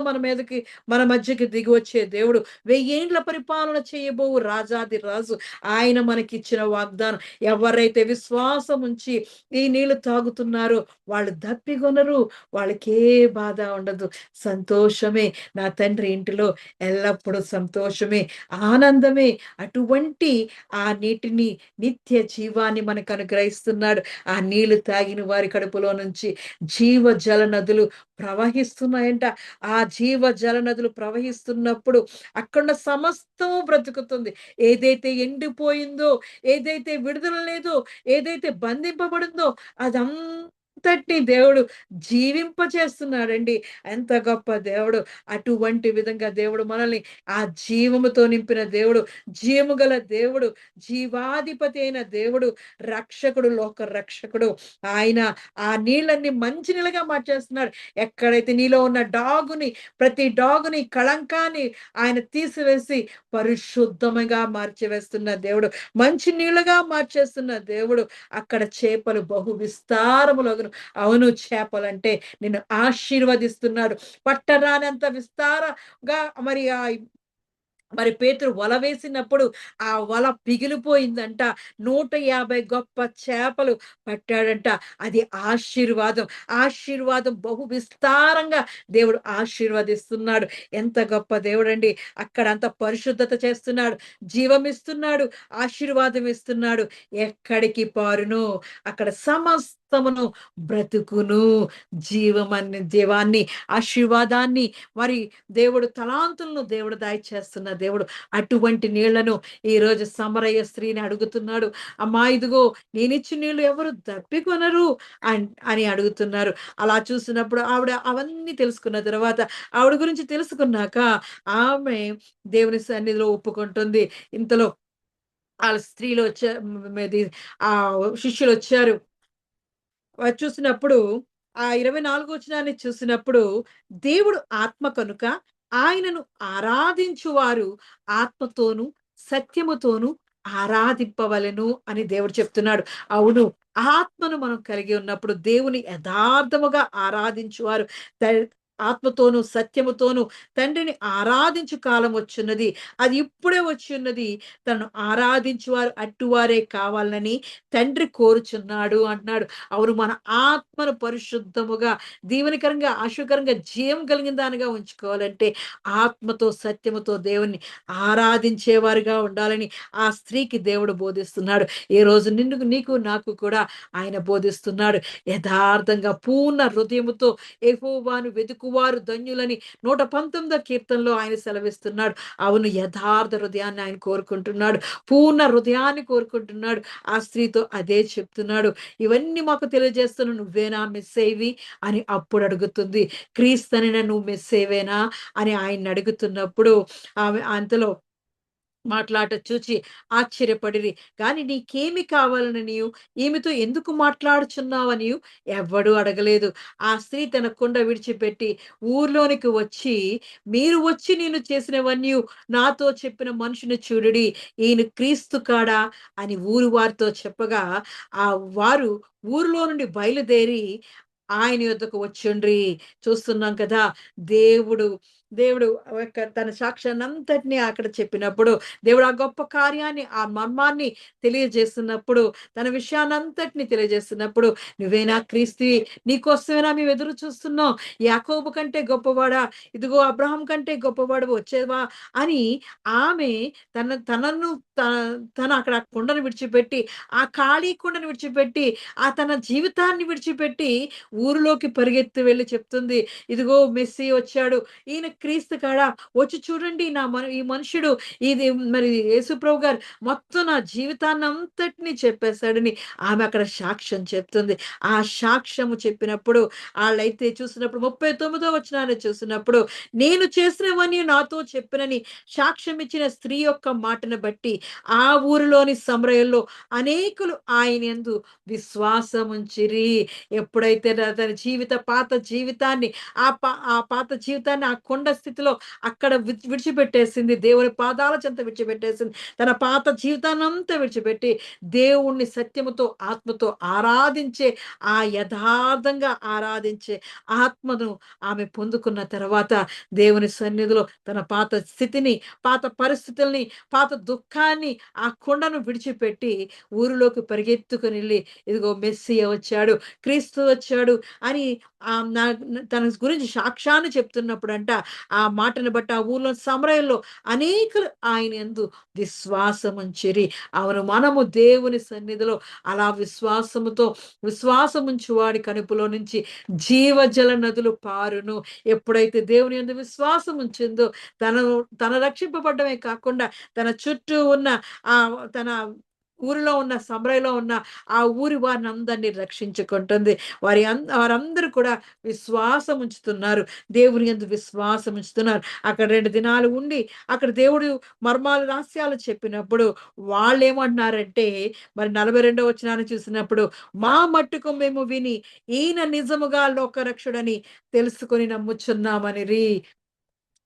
Speaker 1: మన మధ్యకి దిగి వచ్చే దేవుడు. వెయ్యేండ్ల పరిపాలన చేయబోవు రాజాది రాజు. ఆయన మనకిచ్చిన వాగ్దానం. ఎవరైతే విశ్వాసం ఉంచి ఈ నీళ్లు తాగుతున్నారో వాళ్ళు దప్పిగొనరు. వాళ్ళకే బాధ ఉండదు. సంతోషమే. నా తండ్రి ఇంటిలో ఎల్లప్పుడూ సంతోషమే, ఆనందమే. అటువంటి ఆ నీటిని, నిత్య జీవాన్ని మనకు అనుగ్రహిస్తున్నాడు. ఆ నీళ్లు తాగిన వారి కడుపులో నుంచి జీవజల నదులు ప్రవహిస్తున్నాయంట. ఆ జీవజల నదులు ప్రవహిస్తున్నప్పుడు అక్కడున్న సమస్తము బ్రతుకుతుంది. ఏదైతే ఎండిపోయిందో, ఏదైతే విడుదల లేదో, ఏదైతే బంధింపబడిందో అదంతా అంతటిని దేవుడు జీవింపచేస్తున్నాడండి. ఎంత గొప్ప దేవుడు. అటువంటి విధంగా దేవుడు మనల్ని ఆ జీవముతో నింపిన దేవుడు, జీవము గల దేవుడు, జీవాధిపతి అయిన దేవుడు, రక్షకుడు, లోక రక్షకుడు. ఆయన ఆ నీళ్ళని మంచి నీళ్ళుగా మార్చేస్తున్నాడు. ఎక్కడైతే నీలో ఉన్న డాగుని, ప్రతి డాగుని, కళంకాన్ని ఆయన తీసివేసి పరిశుద్ధముగా మార్చివేస్తున్న దేవుడు. మంచి నీళ్ళుగా మార్చేస్తున్న దేవుడు. అక్కడ చేపలు బహు విస్తారములగును. అవును, చేపలంటే నిన్ను ఆశీర్వదిస్తున్నాడు. పట్టరానంత విస్తారంగా మరి మరి పేతురు వల వేసినప్పుడు ఆ వల పిగిలిపోయిందంట. 150 గొప్ప చేపలు పట్టాడంట. అది ఆశీర్వాదం. ఆశీర్వాదం బహు విస్తారంగా దేవుడు ఆశీర్వదిస్తున్నాడు. ఎంత గొప్ప దేవుడండి. అక్కడ అంత పరిశుద్ధత చేస్తున్నాడు. జీవమిస్తున్నాడు. ఆశీర్వాదం ఇస్తున్నాడు. ఎక్కడికి పారును అక్కడ సమస్తమును బ్రతుకును. జీవాన్ని, ఆశీర్వాదాన్ని మరి దేవుడు తలాంతులను దేవుడు దయచేస్తున్న దేవుడు. అటువంటి నీళ్లను ఈరోజు సమరయ్య స్త్రీని అడుగుతున్నాడు. అమ్మా ఇదిగో నేనిచ్చిన నీళ్ళు ఎవరు దప్పికొనరు అని అడుగుతున్నారు. అలా చూసినప్పుడు ఆవిడ అవన్నీ తెలుసుకున్న తర్వాత ఆవిడ గురించి తెలుసుకున్నాక ఆమె దేవుని సన్నిధిలో ఒప్పుకుంటుంది. ఇంతలో ఆళ్ళ స్త్రీలు వచ్చా ఇది శిష్యులొచ్చారు. చూసినప్పుడు ఆ 24 వచనాన్ని చూసినప్పుడు దేవుడు ఆత్మ కనుక ఆయనను ఆరాధించువారు ఆత్మతోను, సత్యముతోను ఆరాధింపవలెను అని దేవుడు చెప్తున్నాడు. అవును. ఆత్మను మనం కలిగి ఉన్నప్పుడు దేవుని యథార్థముగా ఆరాధించువారు త ఆత్మతోను, సత్యముతోను తండ్రిని ఆరాధించు కాలం వచ్చున్నది. అది ఇప్పుడే వచ్చున్నది. తనను ఆరాధించువారు అట్టివారే కావాలని తండ్రి కోరుచున్నాడు అంటున్నాడు. అవును, మన ఆత్మను పరిశుద్ధముగా, దీవెనకరంగా, ఆశీర్వకరంగా, జీవం కలిగిన దానిగా ఉంచుకోవాలంటే ఆత్మతో, సత్యముతో దేవుణ్ణి ఆరాధించేవారుగా ఉండాలని ఆ స్త్రీకి దేవుడు బోధిస్తున్నాడు. ఈరోజు నీకు, నాకు కూడా ఆయన బోధిస్తున్నాడు. యథార్థంగా పూర్ణ హృదయముతో యెహోవాను వెతుకువారు ధన్యులని 119 కీర్తనలో ఆయన సెలవిస్తున్నాడు. అవును, యథార్థ హృదయాన్ని ఆయన కోరుకుంటున్నాడు. పూర్ణ హృదయాన్ని కోరుకుంటున్నాడు. ఆ స్త్రీతో అదే చెప్తున్నాడు. ఇవన్నీ మాకు తెలియజేస్తున్న నువ్వేనా మెస్సేవి అని అప్పుడు అడుగుతుంది. క్రీస్తునిన నువ్వు మెస్సేవేనా అని ఆయన్ని అడుగుతున్నప్పుడు ఆమె అంతలో మాట్లాట చూచి ఆశ్చర్యపడిరి. గాని నీకేమి కావాలననియు, ఈమెతో ఎందుకు మాట్లాడుచున్నావనియు ఎవ్వడూ అడగలేదు. ఆ స్త్రీ తన కుండ విడిచిపెట్టి ఊర్లోనికి వచ్చి, మీరు వచ్చి నేను చేసినవన్నీయు నాతో చెప్పిన మనుషుని చూడుడి. ఈయన క్రీస్తు కాడా అని ఊరు వారితో చెప్పగా, ఆ వారు ఊరిలో నుండి బయలుదేరి ఆయన యొద్దకు వచ్చుండ్రి. చూస్తున్నాం కదా! దేవుడు దేవుడు తన సాక్ష్యాన్నంతటిని అక్కడ చెప్పినప్పుడు, దేవుడు ఆ గొప్ప కార్యాన్ని, ఆ మర్మాన్ని తెలియజేస్తున్నప్పుడు, తన విషయాన్నంతటిని తెలియజేస్తున్నప్పుడు, "నువ్వేనా క్రీస్తువి? నీకోసమేనా మేము ఎదురు చూస్తున్నాం. యాకోబు కంటే గొప్పవాడా? ఇదిగో అబ్రహాం కంటే గొప్పవాడు వచ్చేవా?" అని ఆమె తనను త తను అక్కడ ఆ కుండను విడిచిపెట్టి, ఆ ఖాళీ కుండను విడిచిపెట్టి, తన జీవితాన్ని విడిచిపెట్టి ఊరిలోకి పరిగెత్తి వెళ్లి చెప్తుంది. "ఇదిగో మెస్సీ వచ్చాడు. ఈయన క్రీస్తు కాడా? వచ్చి చూడండి ఈ మనుషుడు ఇది మరి యేసుప్రభు గారు మొత్తం నా జీవితాన్నంతటిని చెప్పేసాడని" ఆమె అక్కడ సాక్ష్యం చెప్తుంది. ఆ సాక్ష్యము చెప్పినప్పుడు ఆళ్ళైతే చూసినప్పుడు 39వ వచనాన్ని చూసినప్పుడు, "నేను చేసినవన్నీ నాతో చెప్పినని" సాక్ష్యం ఇచ్చిన స్త్రీ యొక్క మాటను బట్టి ఆ ఊరిలోని సమరయంలో అనేకులు ఆయన యందు విశ్వాసముంచిరి. ఎప్పుడైతే తన పాత జీవితాన్ని ఆ పాత జీవితాన్ని ఆ కొండ స్థితిలో అక్కడ విడిచిపెట్టేసింది. దేవుని పాదాల చెంత విడిచిపెట్టేసింది. తన పాత జీవితాన్నంతా విడిచిపెట్టి దేవుణ్ణి సత్యముతో, ఆత్మతో ఆరాధించే యథార్థంగా ఆరాధించే ఆత్మను ఆమె పొందుకున్న తర్వాత దేవుని సన్నిధిలో తన పాత స్థితిని, పాత పరిస్థితుల్ని, పాత దుఃఖాన్ని, ఆ కొండను విడిచిపెట్టి ఊరిలోకి పరిగెత్తుకొనెళ్ళి, ఇదిగో మెస్సీయ వచ్చాడు, క్రీస్తు వచ్చాడు అని తన గురించి సాక్ష్యాన్ని చెప్తున్నప్పుడంట, ఆ మాటను బట్టి ఆ ఊర్లో సమరయంలో అనేకులు ఆయన యందు విశ్వాసముంచిరి. అవును, మనము దేవుని సన్నిధిలో అలా విశ్వాసముంచు వాడి కడుపులో నుంచి జీవజల నదులు పారును. ఎప్పుడైతే దేవుని యందు విశ్వాసం ఉంచిందో తను తన రక్షింపబడ్డమే కాకుండా తన చుట్టూ ఉన్న తన ఊరిలో ఉన్న సమరయలో ఉన్న ఆ ఊరి వారినందరిని రక్షించుకుంటుంది. వారందరూ కూడా విశ్వాసం ఉంచుతున్నారు. దేవుని యందు విశ్వాసం ఉంచుతున్నారు. అక్కడ 2 దినాలు ఉండి, అక్కడ దేవుడు మర్మాలు, రహస్యాలు చెప్పినప్పుడు వాళ్ళేమంటున్నారంటే, మరి 42వ వచనాన్ని చూసినప్పుడు, మా మట్టుకు మేము విని, ఈయన నిజముగా లోకరక్షుడని తెలుసుకొని నమ్ముచున్నామనిరి.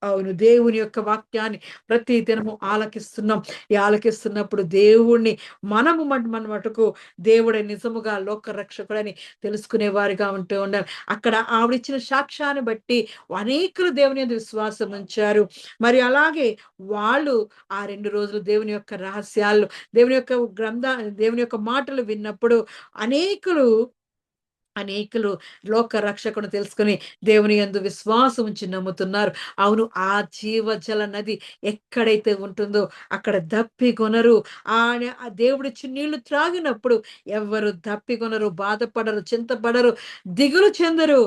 Speaker 1: అవును. దేవుని యొక్క వాక్యాన్ని ప్రతి దినము ఆలకిస్తున్నాం. ఈ ఆలకిస్తున్నప్పుడు దేవుడిని మన మటుకు దేవుడే నిజముగా లోకరక్షకుడని తెలుసుకునేవారుగా ఉంటూ ఉండాలి. అక్కడ ఆవిడిచ్చిన సాక్ష్యాన్ని బట్టి అనేకులు దేవుని యందు విశ్వాసం ఉంచారు. మరి అలాగే వాళ్ళు ఆ 2 రోజులు దేవుని యొక్క రహస్యాలు, దేవుని యొక్క దేవుని యొక్క మాటలు విన్నప్పుడు అనేకులు అనేకులు లోక రక్షకుని తెలుసుకొని దేవుని యందు విశ్వాసం ఉంచి నమ్ముతున్నారు. అవును. ఆ జీవజల నది ఎక్కడైతే ఉంటుందో అక్కడ దప్పిగొనరు. ఆ దేవుడిచ్చిన నీళ్లు త్రాగినప్పుడు ఎవ్వరు దప్పిగొనరు, బాధపడరు, చింతపడరు, దిగులు చెందరు.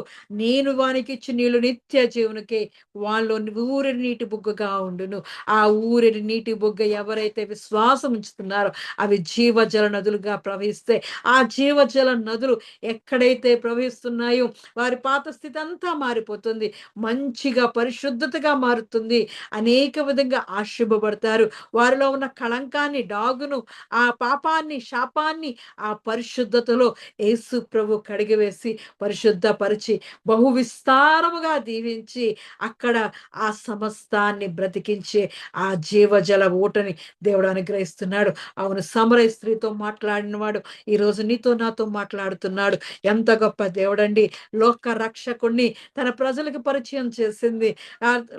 Speaker 1: నేను వానికిచ్చిన నీళ్లు నిత్య జీవునికే, వాళ్ళు ఊరెడి నీటి బుగ్గగా ఉండును. ఆ ఊరెడి నీటి బుగ్గ ఎవరైతే విశ్వాసం ఉంచుతున్నారో అవి జీవజల నదులుగా ప్రవహిస్తాయి. ఆ జీవజల నదులు ఎక్కడైతే ప్రవహిస్తున్నాయో వారి పాత స్థితి అంతా మారిపోతుంది. మంచిగా పరిశుద్ధతగా మారుతుంది. అనేక విధంగా ఆశీర్వబడతారు. వారిలో ఉన్న కళంకాన్ని, డాగును, ఆ పాపాన్ని, శాపాన్ని ఆ పరిశుద్ధతలో యేసు ప్రభు కడిగివేసి పరిశుద్ధపరిచి బహు విస్తారముగా దీవించి అక్కడ ఆ సమస్తాన్ని బ్రతికించే ఆ జీవజల ఊటని దేవుడు అనుగ్రహిస్తున్నాడు. అవును. సమరయ స్త్రీతో మాట్లాడినవాడు ఈరోజు నీతో నాతో మాట్లాడుతున్నాడు. ఎంత గొప్ప దేవుడండి. లోక రక్షకుడిని తన ప్రజలకు పరిచయం చేసింది.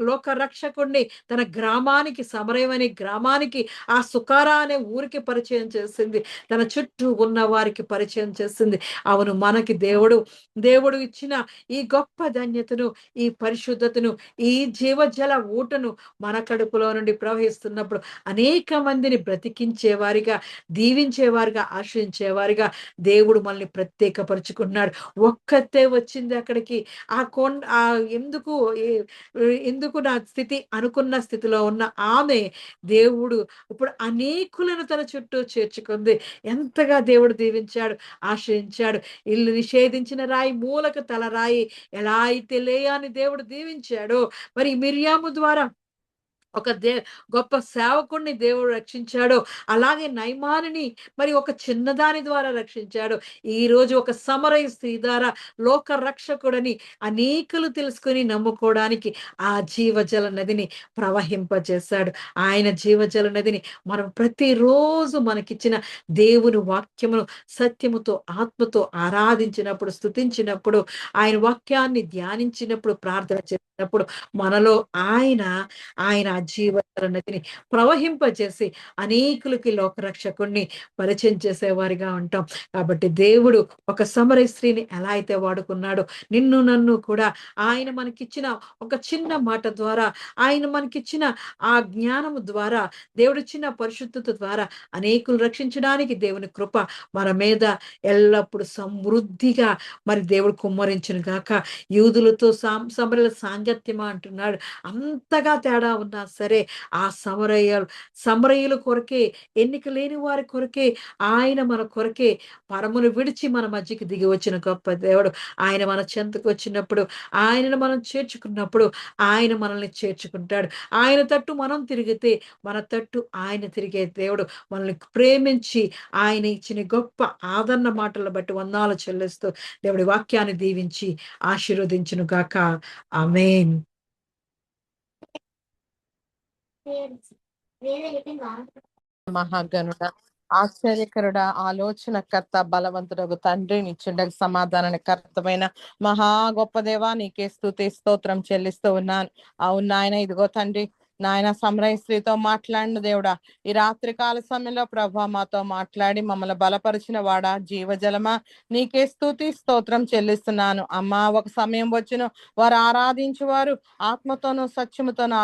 Speaker 1: లోక రక్షకుడిని తన గ్రామానికి, సమరయం అనే గ్రామానికి, ఆ సుకారా అనే ఊరికి పరిచయం చేసింది. తన చుట్టూ ఉన్న వారికి పరిచయం చేసింది. అవును. మనకి దేవుడు ఇచ్చిన ఈ గొప్ప ధన్యతను, ఈ పరిశుద్ధతను, ఈ జీవజల ఊటను మన కడుపులో నుండి ప్రవహిస్తున్నప్పుడు అనేక మందిని బ్రతికించేవారిగా, దీవించేవారుగా, ఆశ్రయించేవారుగా దేవుడు మనల్ని ప్రత్యేకపరుచుకున్నాడు. ఒక్కతే వచ్చింది అక్కడికి. ఆ కొండ ఎందుకు ఎ ఎందుకు నా స్థితి అనుకున్న స్థితిలో ఉన్న ఆమె దేవుడు ఇప్పుడు అనేకులను తన చుట్టూ చేర్చుకుంది. ఎంతగా దేవుడు దీవించాడు, ఆశ్రయించాడు. ఇల్లు నిషేధించిన రాయి మూలకు తలరాయి ఎలా అయితే లేయాని దేవుడు దీవించాడో, మరి మిర్యాము ద్వారా ఒక గొప్ప సేవకుడిని దేవుడు రక్షించాడో, అలాగే నయమానుని మరి ఒక చిన్నదాని ద్వారా రక్షించాడు. ఈరోజు ఒక సమరయ స్త్రీ ద్వారా లోక రక్షకుడని అనేకులు తెలుసుకొని నమ్ముకోవడానికి ఆ జీవజల నదిని ప్రవహింపజేశాడు. ఆయన జీవజల నదిని మనం ప్రతిరోజు మనకిచ్చిన దేవుని వాక్యమును సత్యముతో, ఆత్మతో ఆరాధించినప్పుడు, స్తుతించినప్పుడు, ఆయన వాక్యాన్ని ధ్యానించినప్పుడు, ప్రార్థన చేసినప్పుడు మనలో ఆయన ఆయన ఆ జీవజల నదిని ప్రవహింపజేసి అనేకులకి లోకరక్షకుడిని పరిచయం చేసేవారిగా ఉంటాం. కాబట్టి దేవుడు ఒక సమరయ స్త్రీని ఎలా అయితే వాడుకున్నాడో నిన్ను నన్ను కూడా ఆయన మనకిచ్చిన ఒక చిన్న మాట ద్వారా, ఆయన మనకిచ్చిన ఆ జ్ఞానము ద్వారా, దేవుడిచ్చిన పరిశుద్ధత ద్వారా అనేకులు రక్షించడానికి దేవుని కృప మన మీద ఎల్లప్పుడూ సమృద్ధిగా మరి దేవుడు కుమ్మరించును గాక. యూదులతో సమరయుల సాంగత్యమా అంటున్నాడు. అంతగా తేడా ఉన్నా సరే ఆ సమరయుల కొరకే, ఎన్నిక లేని వారి కొరకే, ఆయన మన కొరకే పరమును విడిచి మన మధ్యకి దిగి వచ్చిన గొప్ప దేవుడు. ఆయన మన చెంతకు వచ్చినప్పుడు, ఆయనను మనం చేర్చుకున్నప్పుడు ఆయన మనల్ని చేర్చుకుంటాడు. ఆయన తట్టు మనం తిరిగితే మన తట్టు ఆయన తిరిగే దేవుడు. మనల్ని ప్రేమించి ఆయన ఇచ్చిన గొప్ప ఆదరణ మాటలను బట్టి వందనాలు చెల్లిస్తూ దేవుడి వాక్యాన్ని దీవించి ఆశీర్వదించును గాక. ఆమేన్.
Speaker 2: మహాగణుడ, ఆశ్చర్యకరుడ, ఆలోచనకర్త, బలవంతుడగు తండ్రి, నిత్యుండగు సమాధాన కర్తమైన మహా గొప్ప దేవా, నీకే స్తుతి స్తోత్రం చెల్లిస్తూ ఉన్నాను. అవును నాయన, ఇదిగో తండ్రి, నాయన సమరయ స్త్రీతో మాట్లాడిన దేవుడా, ఈ రాత్రి కాల సమయంలో ప్రభా మాతో మాట్లాడి మమ్మల్ని బలపరిచిన వాడా, జీవజలమా, నీకే స్తుతి స్తోత్రం చెల్లిస్తున్నాను. అమ్మా, ఒక సమయం వచ్చిన వారు ఆరాధించేవారు ఆత్మతోనూ సత్యముతోనూ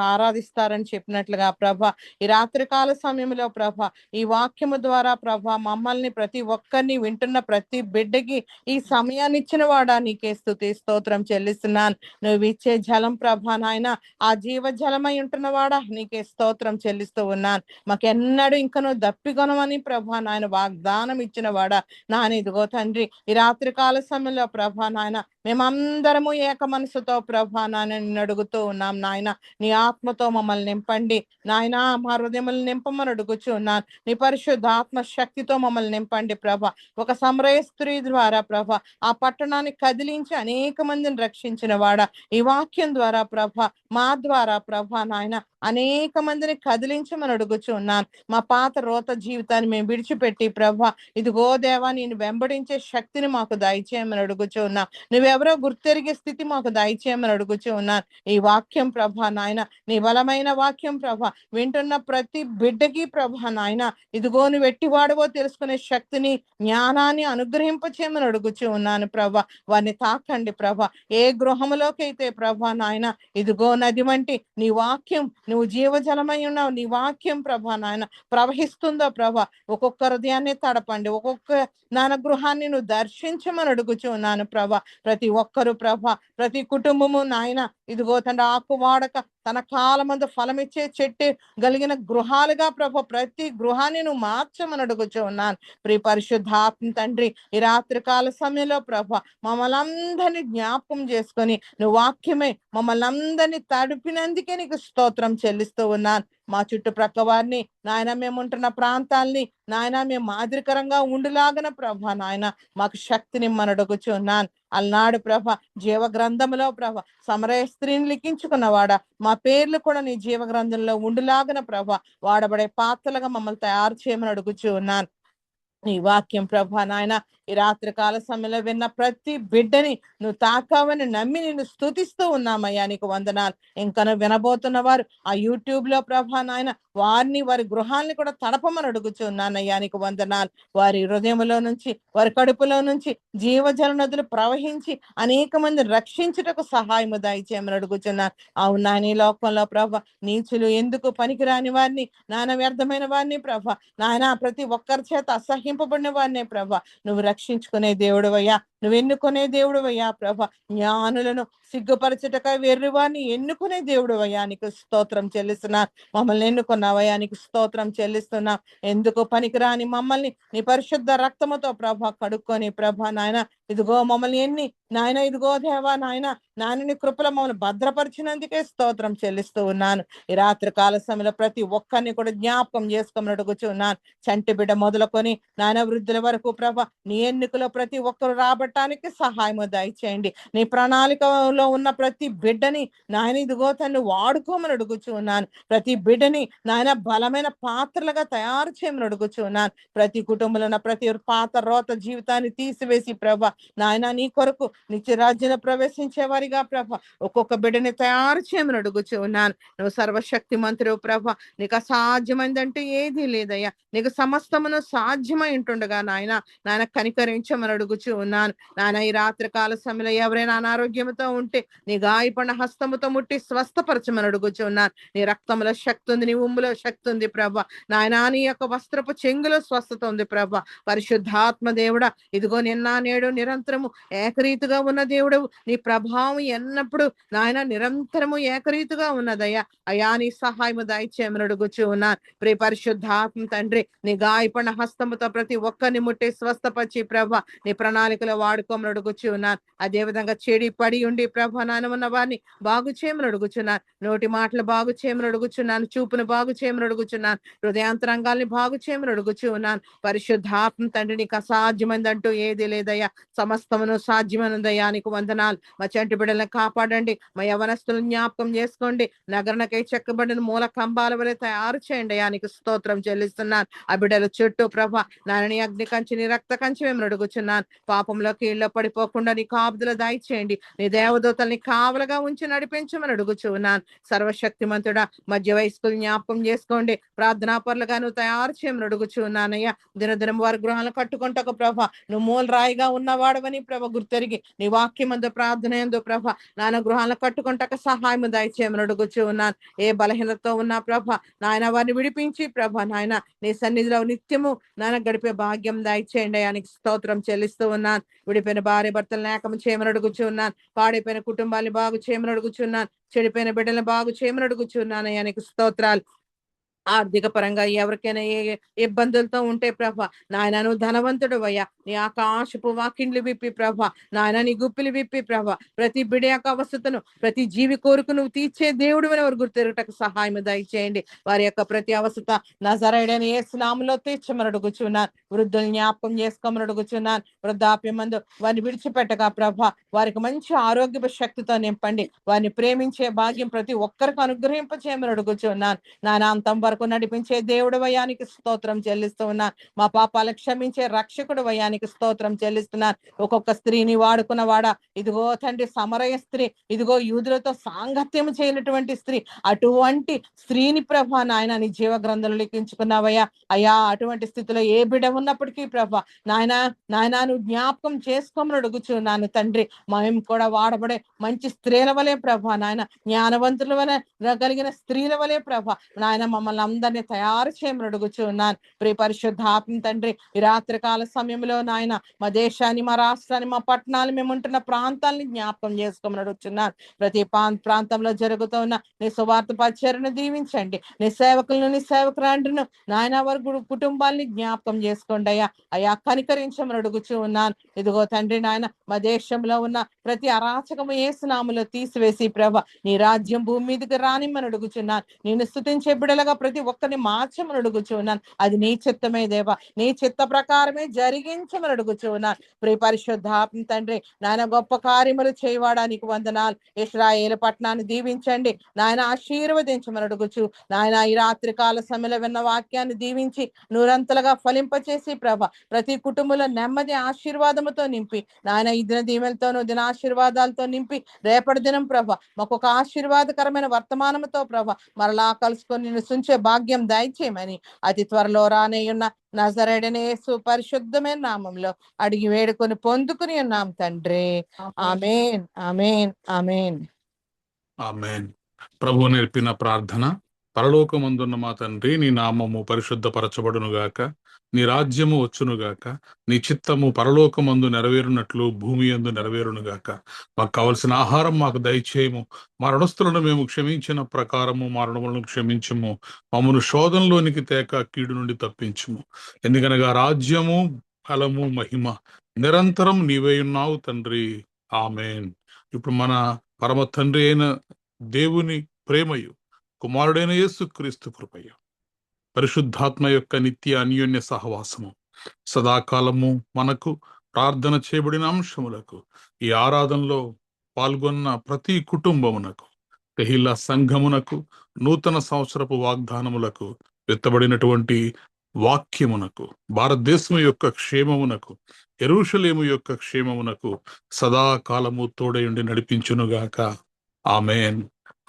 Speaker 2: ఆరాధిస్తారని చెప్పినట్లుగా ప్రభా, ఈ రాత్రికాల సమయంలో ప్రభా, ఈ వాక్యము ద్వారా ప్రభా మమ్మల్ని, ప్రతి ఒక్కరిని, వింటున్న ప్రతి బిడ్డకి ఈ సమయాన్ని ఇచ్చిన వాడా, నీకే స్తుతి స్తోత్రం చెల్లిస్తున్నాను. నువ్వు ఇచ్చే జలం ప్రభా నాయన, ఆ జీవ జీవజలమై ఉంటున్నవాడా నీకే స్తోత్రం చెల్లిస్తూ ఉన్నాను. మాకెన్నడూ ఇంక నువ్వు దప్పికొనమని ప్రభా నాయన వాగ్దానం ఇచ్చిన వాడా నాయన, ఇదిగో తండ్రి ఈ రాత్రి కాల సమయంలో ప్రభా నాయన మేమందరము ఏక మనసుతో ప్రభా నాయన నిన్ను అడుగుతూ ఉన్నాం నాయన. నీ ఆత్మతో మమ్మల్ని నింపండి నాయన, మా హృదయములను నింపమని అడుగుచూ ఉన్నాను. నీ పరిశుద్ధ ఆత్మ శక్తితో మమ్మల్ని నింపండి ప్రభా. ఒక సమరయ స్త్రీ ద్వారా ప్రభా ఆ పట్టణాన్ని కదిలించి అనేక మందిని రక్షించిన వాడా, ఈ వాక్యం ద్వారా ప్రభా మా ద్వారా ప్రభా నాయన అనేక మందిని కదిలించమని అడుగుచూ ఉన్నాను. మా పాత రోత జీవితాన్ని మేము విడిచిపెట్టి ప్రభా ఇదిగో దేవా నేను వెంబడించే శక్తిని మాకు దయచేయమని అడుగుచూ ఉన్నాం. నువ్వెవరో గుర్తెరిగే స్థితి మాకు దయచేయమని అడుగుచూ ఉన్నాను. ఈ వాక్యం ప్రభా నాయన, నీ బలమైన వాక్యం ప్రభా వింటున్న ప్రతి బిడ్డకి ప్రభా నాయన ఇదిగో నువ్వు ఎట్టివాడవో తెలుసుకునే శక్తిని, జ్ఞానాన్ని అనుగ్రహింపచేయమని అడుగుచూ ఉన్నాను ప్రభా. వారిని తాకండి ప్రభా. ఏ గృహములోకైతే ప్రభా నాయన ఇదిగో నది వంటి నీ వాక్యం, నువ్వు జీవజలమై ఉన్నావు, నీ వాక్యం ప్రభా నాయన ప్రవహిస్తుందో ప్రభా ఒక్కొక్క హృదయాన్ని తడపండి, ఒక్కొక్క నాన్న గృహాన్ని నువ్వు దర్శించమని అడుగుచూ ఉన్నాను ప్రభా. ప్రతి ఒక్కరు ప్రభా, ప్రతి కుటుంబము నాయన ఇదిగో తండ్రి ఆకు వాడక తన కాలమందు ఫలమిచ్చే చెట్టు కలిగిన గృహాలుగా ప్రభా ప్రతి గృహాన్ని నువ్వు మార్చమని అడుగుచూ ఉన్నాను. ప్రియ పరిశుద్ధాత్మ తండ్రి ఈ రాత్రి కాల సమయంలో ప్రభా మమ్మల్ని అందరినీ జ్ఞాపకం చేసుకొని నువ్వు వాక్యమే మమ్మల్ని అందరినీ తడిపినందుకే నీకు స్తోత్రం చెల్లిస్తూ ఉన్నాను. మా చుట్టుప్రక్క వారిని నాయన, మేము ఉంటున్న ప్రాంతాల్ని నాయన మేము మాదిరికరంగా ఉండులాగన ప్రభా నాయన మాకు శక్తిని మనడగుచు ఉన్నాను. అలనాడు ప్రభ జీవ గ్రంథంలో ప్రభ సమరయ స్త్రీని లిఖించుకున్నవాడా, మా పేర్లు కూడా నీ జీవ గ్రంథంలో ఉండులాగన ప్రభ వాడబడే పాత్రలుగా మమ్మల్ని తయారు చేయమని అడుగుచూ ఉన్నాను. నీ వాక్యం ప్రభా నాయన ఈ రాత్రి కాల సమయంలో విన్న ప్రతి బిడ్డని నువ్వు తాకావని నమ్మి నిన్ను స్తుతిస్తూ ఉన్నామయ్యా, నీకు వందనాలు. ఇంకా వినబోతున్న వారు ఆ యూట్యూబ్ లో ప్రభా నాయన వారిని వారి గృహాన్ని కూడా తడపమని అడుగుచూ ఉన్నానయ్యా, నీకు వందనాలు. వారి హృదయంలో నుంచి వారి కడుపులో నుంచి జీవజల నదులు ప్రవహించి అనేక మంది రక్షించుటకు సహాయము దయచేయమని అడుగుచున్నాను. అవునా నీ లోకంలో ప్రభ నీచులు ఎందుకు పనికిరాని వారిని, నాయన వ్యర్థమైన వారిని ప్రభ నాయన ప్రతి ఒక్కరి చేత అసహ్యింపబడిన వారినే ప్రభ నువ్వు రక్షించుకునే దేవుడవయ్యా, నువ్వు ఎన్నుకునే దేవుడవయ్యా ప్రభ. జ్ఞానులను సిగ్గుపరచుటకై వెర్రివారిని ఎన్నుకునే దేవుడవయ్యా, నీకు స్తోత్రం చెల్లిస్తున్నా. మమ్మల్ని ఎన్నుకున్నావయ్యా, నీకు స్తోత్రం చెల్లిస్తున్నా. ఎందుకు పనికిరాని మమ్మల్ని నీ పరిశుద్ధ రక్తముతో ప్రభ కడుక్కొని ప్రభ నాయన ఇదిగో మమ్మల్ని ఎన్ని నాయన ఇదిగో దేవా నాయన నాయనని కృపలో మమ్మల్ని భద్రపరిచినందుకే స్తోత్రం చెల్లిస్తూ ఉన్నాను. ఈ రాత్రి కాల సమయంలో ప్రతి ఒక్కరిని కూడా జ్ఞాపకం చేసుకోమని అడుగుచూ ఉన్నాను. చంటి బిడ్డ మొదలుకొని నాయన వృద్ధుల వరకు ప్రభ నీ ఎన్నికలో ప్రతి ఒక్కరు రాబట్టడానికి సహాయము దయచేయండి. నీ ప్రణాళికలో ఉన్న ప్రతి బిడ్డని నాయన ఇదిగో తను వాడుకోమని అడుగుచూ ఉన్నాను. ప్రతి బిడ్డని నాయన బలమైన పాత్రలుగా తయారు చేయమని అడుగుచూ ఉన్నాను. ప్రతి కుటుంబంలో ఉన్న ప్రతి పాత రోత జీవితాన్ని తీసివేసి ప్రభ నాయన నీ కొరకు నిత్య రాజ్యంలో ప్రవేశించే వారిగా ప్రభ ఒక్కొక్క బిడ్డని తయారు చేయమని అడుగుచూ ఉన్నాను. నువ్వు సర్వశక్తి మంత్రుడు ప్రభ, నీకు అసాధ్యమైందంటే ఏదీ లేదయ్యా. నీకు సమస్తమును సాధ్యమై ఉంటుండగా నాయన నాయన కనికరించమని అడుగుచూ ఉన్నాను. నాయన ఈ రాత్రి కాల సమయంలో ఎవరైనా అనారోగ్యంతో ఉంటే నీ గాయపడిన హస్తముతో ముట్టి స్వస్థపరచమని అడుగుచూ ఉన్నాను. నీ రక్తంలో శక్తి ఉంది, నీ ఉమ్ములో శక్తి ఉంది ప్రభ. నాయన నీ యొక్క వస్త్రపు చెంగులో స్వస్థత ఉంది ప్రభ. పరిశుద్ధాత్మ దేవుడా ఇదిగో నిన్న నేడు నిరంతరము ఏకరీతిగా ఉన్న దేవుడవు. నీ ప్రభావం ఎన్నప్పుడు నాయన నిరంతరము ఏకరీతిగా ఉన్నదయ్యా. అయా నీ సహాయము దయచేయమని అడుగుచూ ఉన్నాను. ప్రియ పరిశుద్ధాత్మ తండ్రి నీ గాయపడిన హస్తముతో ప్రతి ఒక్కరిని ముట్టి స్వస్థపరిచి ప్రభ నీ ప్రణాళికలో వాడుకోమని అడుగుచూ ఉన్నాను. అదే విధంగా చెడి పడి ఉండి ప్రభ నాయన ఉన్న వారిని బాగు చేయమని అడుగుచున్నాను. నోటి మాటలు బాగు చేయమని అడుగుచున్నాను. చూపును బాగు చేయమని అడుగుచున్నాను. హృదయాంతరంగాల్ని బాగు చేయమని అడుగుచూ ఉన్నాను. పరిశుద్ధాత్మ తండ్రి నీకు అసాధ్యమైందంటూ ఏది లేదయ్యా. సమస్తమును సాధ్యమైనదయ్యా, నీకు వందనాలు. మా చంటి బిడ్డలను కాపాడండి. మా యవనస్తులను జ్ఞాపకం చేసుకోండి. నగరణకై చెక్కబడిన మూల కంబాల వలె తయారు చేయండి అయ్యా, నీకు స్తోత్రం చెల్లిస్తున్నాను. ఆ బిడ్డల చుట్టూ ప్రభ నాయన అగ్ని కంచి నీ రక్త కంచి మేము అడుగుచున్నాను. పాపంలో కీళ్ళలో పడిపోకుండా నీ కాపుదల దయచేయండి. నీ దేవదూతల్ని కావలుగా ఉంచి నడిపించమని అడుగుచూ ఉన్నాను. సర్వశక్తిమంతుడా మధ్య వయస్కులు జ్ఞాపకం చేసుకోండి. ప్రార్థనా పరులుగా నువ్వు తయారు చేయమని అడుగుచూ ఉన్నానయ్యా. దినదినం వారి గృహాలను కట్టుకుంటకు ప్రభ నువ్వు మూల రాయిగా ఉన్నవాడవని ప్రభ గుర్తెరిగి నీ వాక్యమందు ప్రార్థన ఎందు ప్రభ నాయన గృహాలను కట్టుకుంటకు సహాయం దయచేయమని అడుగుచూ ఉన్నాను. ఏ బలహీనతతో ఉన్నా ప్రభ నాయన వారిని విడిపించి ప్రభ నాయన నీ సన్నిధిలో నిత్యము నాయన గడిపే భాగ్యం దయచేయండి అయ్యా, నీకు స్తోత్రం చెల్లిస్తూ ఉన్నాను. విడిపోయిన భార్య భర్తలను ఏకం చేయమని అడుగుచున్నాను. పాడైపోయిన కుటుంబాన్ని బాగు చేయమని అడుగుచున్నాను. చెడిపోయిన బిడ్డలను బాగు చేయమని అడుగుచున్నాను. అయ్యా నీకు స్తోత్రాలు. ఆర్థిక పరంగా ఎవరికైనా ఏ ఇబ్బందులతో ఉంటే ప్రభ, నాయన నువ్వు ధనవంతుడు అయ్యా, నీ ఆకాశపు వాకిండ్లు విప్పి ప్రభ, నాయన నీ గుప్పిలు విప్పి ప్రభ, ప్రతి బిడ యొక్క అవస్థను, ప్రతి జీవి కోరిక నువ్వు తీర్చే దేవుడు అని వారు గుర్తెరగటకు సహాయం దయచేయండి. వారి యొక్క ప్రతి అవస్థ నజరేయుడైన యేసు నామములో తీర్చమని అడుగుచున్నాను. వృద్ధుల్ని జ్ఞాపకం చేసుకోమని అడుగుచున్నాను. వృద్ధాప్యం మందు వారిని విడిచిపెట్టగా ప్రభ, వారికి మంచి ఆరోగ్య శక్తితో నింపండి. వారిని ప్రేమించే భాగ్యం ప్రతి ఒక్కరికి అనుగ్రహింపచేయమని అడుగుచున్నాను. నానాంతం వరకు నడిపించే దేవుడు వయానికి స్తోత్రం చెల్లిస్తూ ఉన్నాను. మా పాపాలు క్షమించే రక్షకుడు వయానికి స్తోత్రం చెల్లిస్తున్నాను. ఒక్కొక్క స్త్రీని వాడుకున్న వాడా, ఇదిగో తండ్రి సమరయ స్త్రీ, ఇదిగో యూదులతో సాంగత్యం చేయనటువంటి స్త్రీ, అటువంటి స్త్రీని ప్రభ నాయన నీ జీవ గ్రంథంలో లిఖించుకున్నావయ్యా. అయ్యా అటువంటి స్థితిలో ఏ బిడ ఉన్నప్పటికీ ప్రభ నాయన నువ్వు జ్ఞాపకం చేసుకోమని అడుగుచున్నాను తండ్రి. మేము కూడా వాడబడే మంచి స్త్రీల వలె ప్రభ నాయన, జ్ఞానవంతుల వలె కలిగిన స్త్రీల వలె ప్రభ నాయన మమ్మల్ని అందరినీ తయారు చేయమని అడుగుచున్నాను. ప్రియ పరిశుద్ధాత్మ తండ్రి, ఈ రాత్రి కాల సమయంలో నాయన మా దేశాన్ని, మా రాష్ట్రాన్ని, మా పట్టణాలు, మేము ఉంటున్న ప్రాంతాలని జ్ఞాపకం చేసుకోమని అడుగుతున్నాను. ప్రతి ప్రాంతంలో జరుగుతున్న నీ సువార్త పరిచర్యను దీవించండి. నీ సేవకులను, నీ సేవకురాండ్రును నాయన వారి కుటుంబాన్ని జ్ఞాపకం చేసుకోండి అయ్యా. అయ్యా కనికరించమని అడుగుచూ ఉన్నాను. ఇదిగో తండ్రి నాయన మా దేశంలో ఉన్న ప్రతి అరాచకము యేసు నామములో తీసివేసి ప్రభ నీ రాజ్యం భూమి మీదకి రానిమ్మని అడుగుచున్నాను. నేను స్తుతించే బిడ్డలుగా ప్రతి ఒక్కరిని మార్చమని అడుగుచున్నాను. అది నీ చిత్తమే దేవా, నీ చిత్త ప్రకారమే జరిగించమని అడుగుచున్నాను. ప్రియ పరిశుద్ధాత్మ తండ్రి నాయన గొప్ప కార్యములు చేయవాడానికి వందనాలు. ఇశ్రాయేలు పట్టణాన్ని దీవించండి నాయన, ఆశీర్వదించమని అడుగుచు నాయన ఈ రాత్రి కాల సమయంలో విన్న వాక్యాన్ని దీవించి నూరంతలుగా ఫలింపచేసి ప్రభ ప్రతి కుటుంబంలో నెమ్మది ఆశీర్వాదముతో నింపి నాయన ఈ దిన దీవెనతోనూ దినాశీర్వాదాలతో నింపి రేపటి దినం ప్రభ మాకు ఒక ఆశీర్వాదకరమైన వర్తమానంతో ప్రభ మరలా కలుసుకొని నిన్ను సుంచే భాగ్యం దయచేయమని అతి త్వరలో రానేయున్న నజరేయుడైన యేసు పరిశుద్ధమైన నామంలో అడిగి వేడుకొని పొందుకుని ఉన్నాం తండ్రి. ఆమేన్, ఆమేన్, ఆమేన్.
Speaker 3: ఆమేన్. ప్రభువు నేర్పిన ప్రార్థన. పరలోకమందున్న మా తండ్రి, నీ నామము పరిశుద్ధపరచబడునుగాక, నీ రాజ్యము వచ్చునుగాక, నీ చిత్తము పరలోకమందు నెరవేరునట్లు భూమి యందు నెరవేరునుగాక. మాకు కావలసిన ఆహారం మాకు దయచేయము. మా రుణస్థులను మేము క్షమించిన ప్రకారము మా రుణములను క్షమించుము. మమ్మను శోధనలోనికి తేక కీడు నుండి తప్పించుము. ఎందుకనగా రాజ్యము, ఫలము, మహిమ నిరంతరం నీవే ఉన్నావు తండ్రి. ఆమేన్. ఇప్పుడు మన పరమ తండ్రి అయిన దేవుని ప్రేమయు, కుమారుడైన యేసు క్రీస్తు కృపయు, పరిశుద్ధాత్మ యొక్క నిత్య అన్యోన్య సహవాసము సదాకాలము మనకు, ప్రార్థన చేయబడిన అంశములకు, ఈ ఆరాధనలో పాల్గొన్న ప్రతి కుటుంబమునకు, తెహిల్లా సంఘమునకు, నూతన సంవత్సరపు వాగ్దానములకు, ఎత్తబడినటువంటి వాక్యమునకు, భారతదేశం యొక్క క్షేమమునకు, యెరూషలేము యొక్క క్షేమమునకు సదాకాలము తోడయుండి నడిపించునుగాక. ఆమేన్.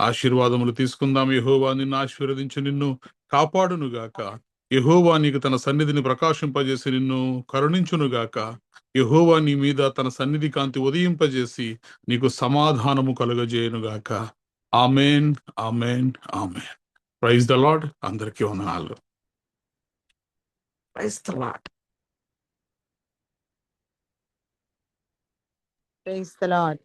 Speaker 3: ఆశీర్వాదములు తీసుకుందాం. యెహోవా నిన్ను ఆశీర్వదించి నిన్ను కాపాడునుగాక. యెహోవా నీకు తన సన్నిధిని ప్రకాశింపజేసి నిన్ను కరుణించునుగాక. యెహోవా నీ మీద తన సన్నిధి కాంతి ఉదయింపజేసి నీకు సమాధానము కలుగజేయునుగాక. ఆమేన్, ఆమేన్, ఆమేన్. Praise the lord. అందరికీ వందనాలు.
Speaker 1: Praise the lord.
Speaker 2: Praise the lord.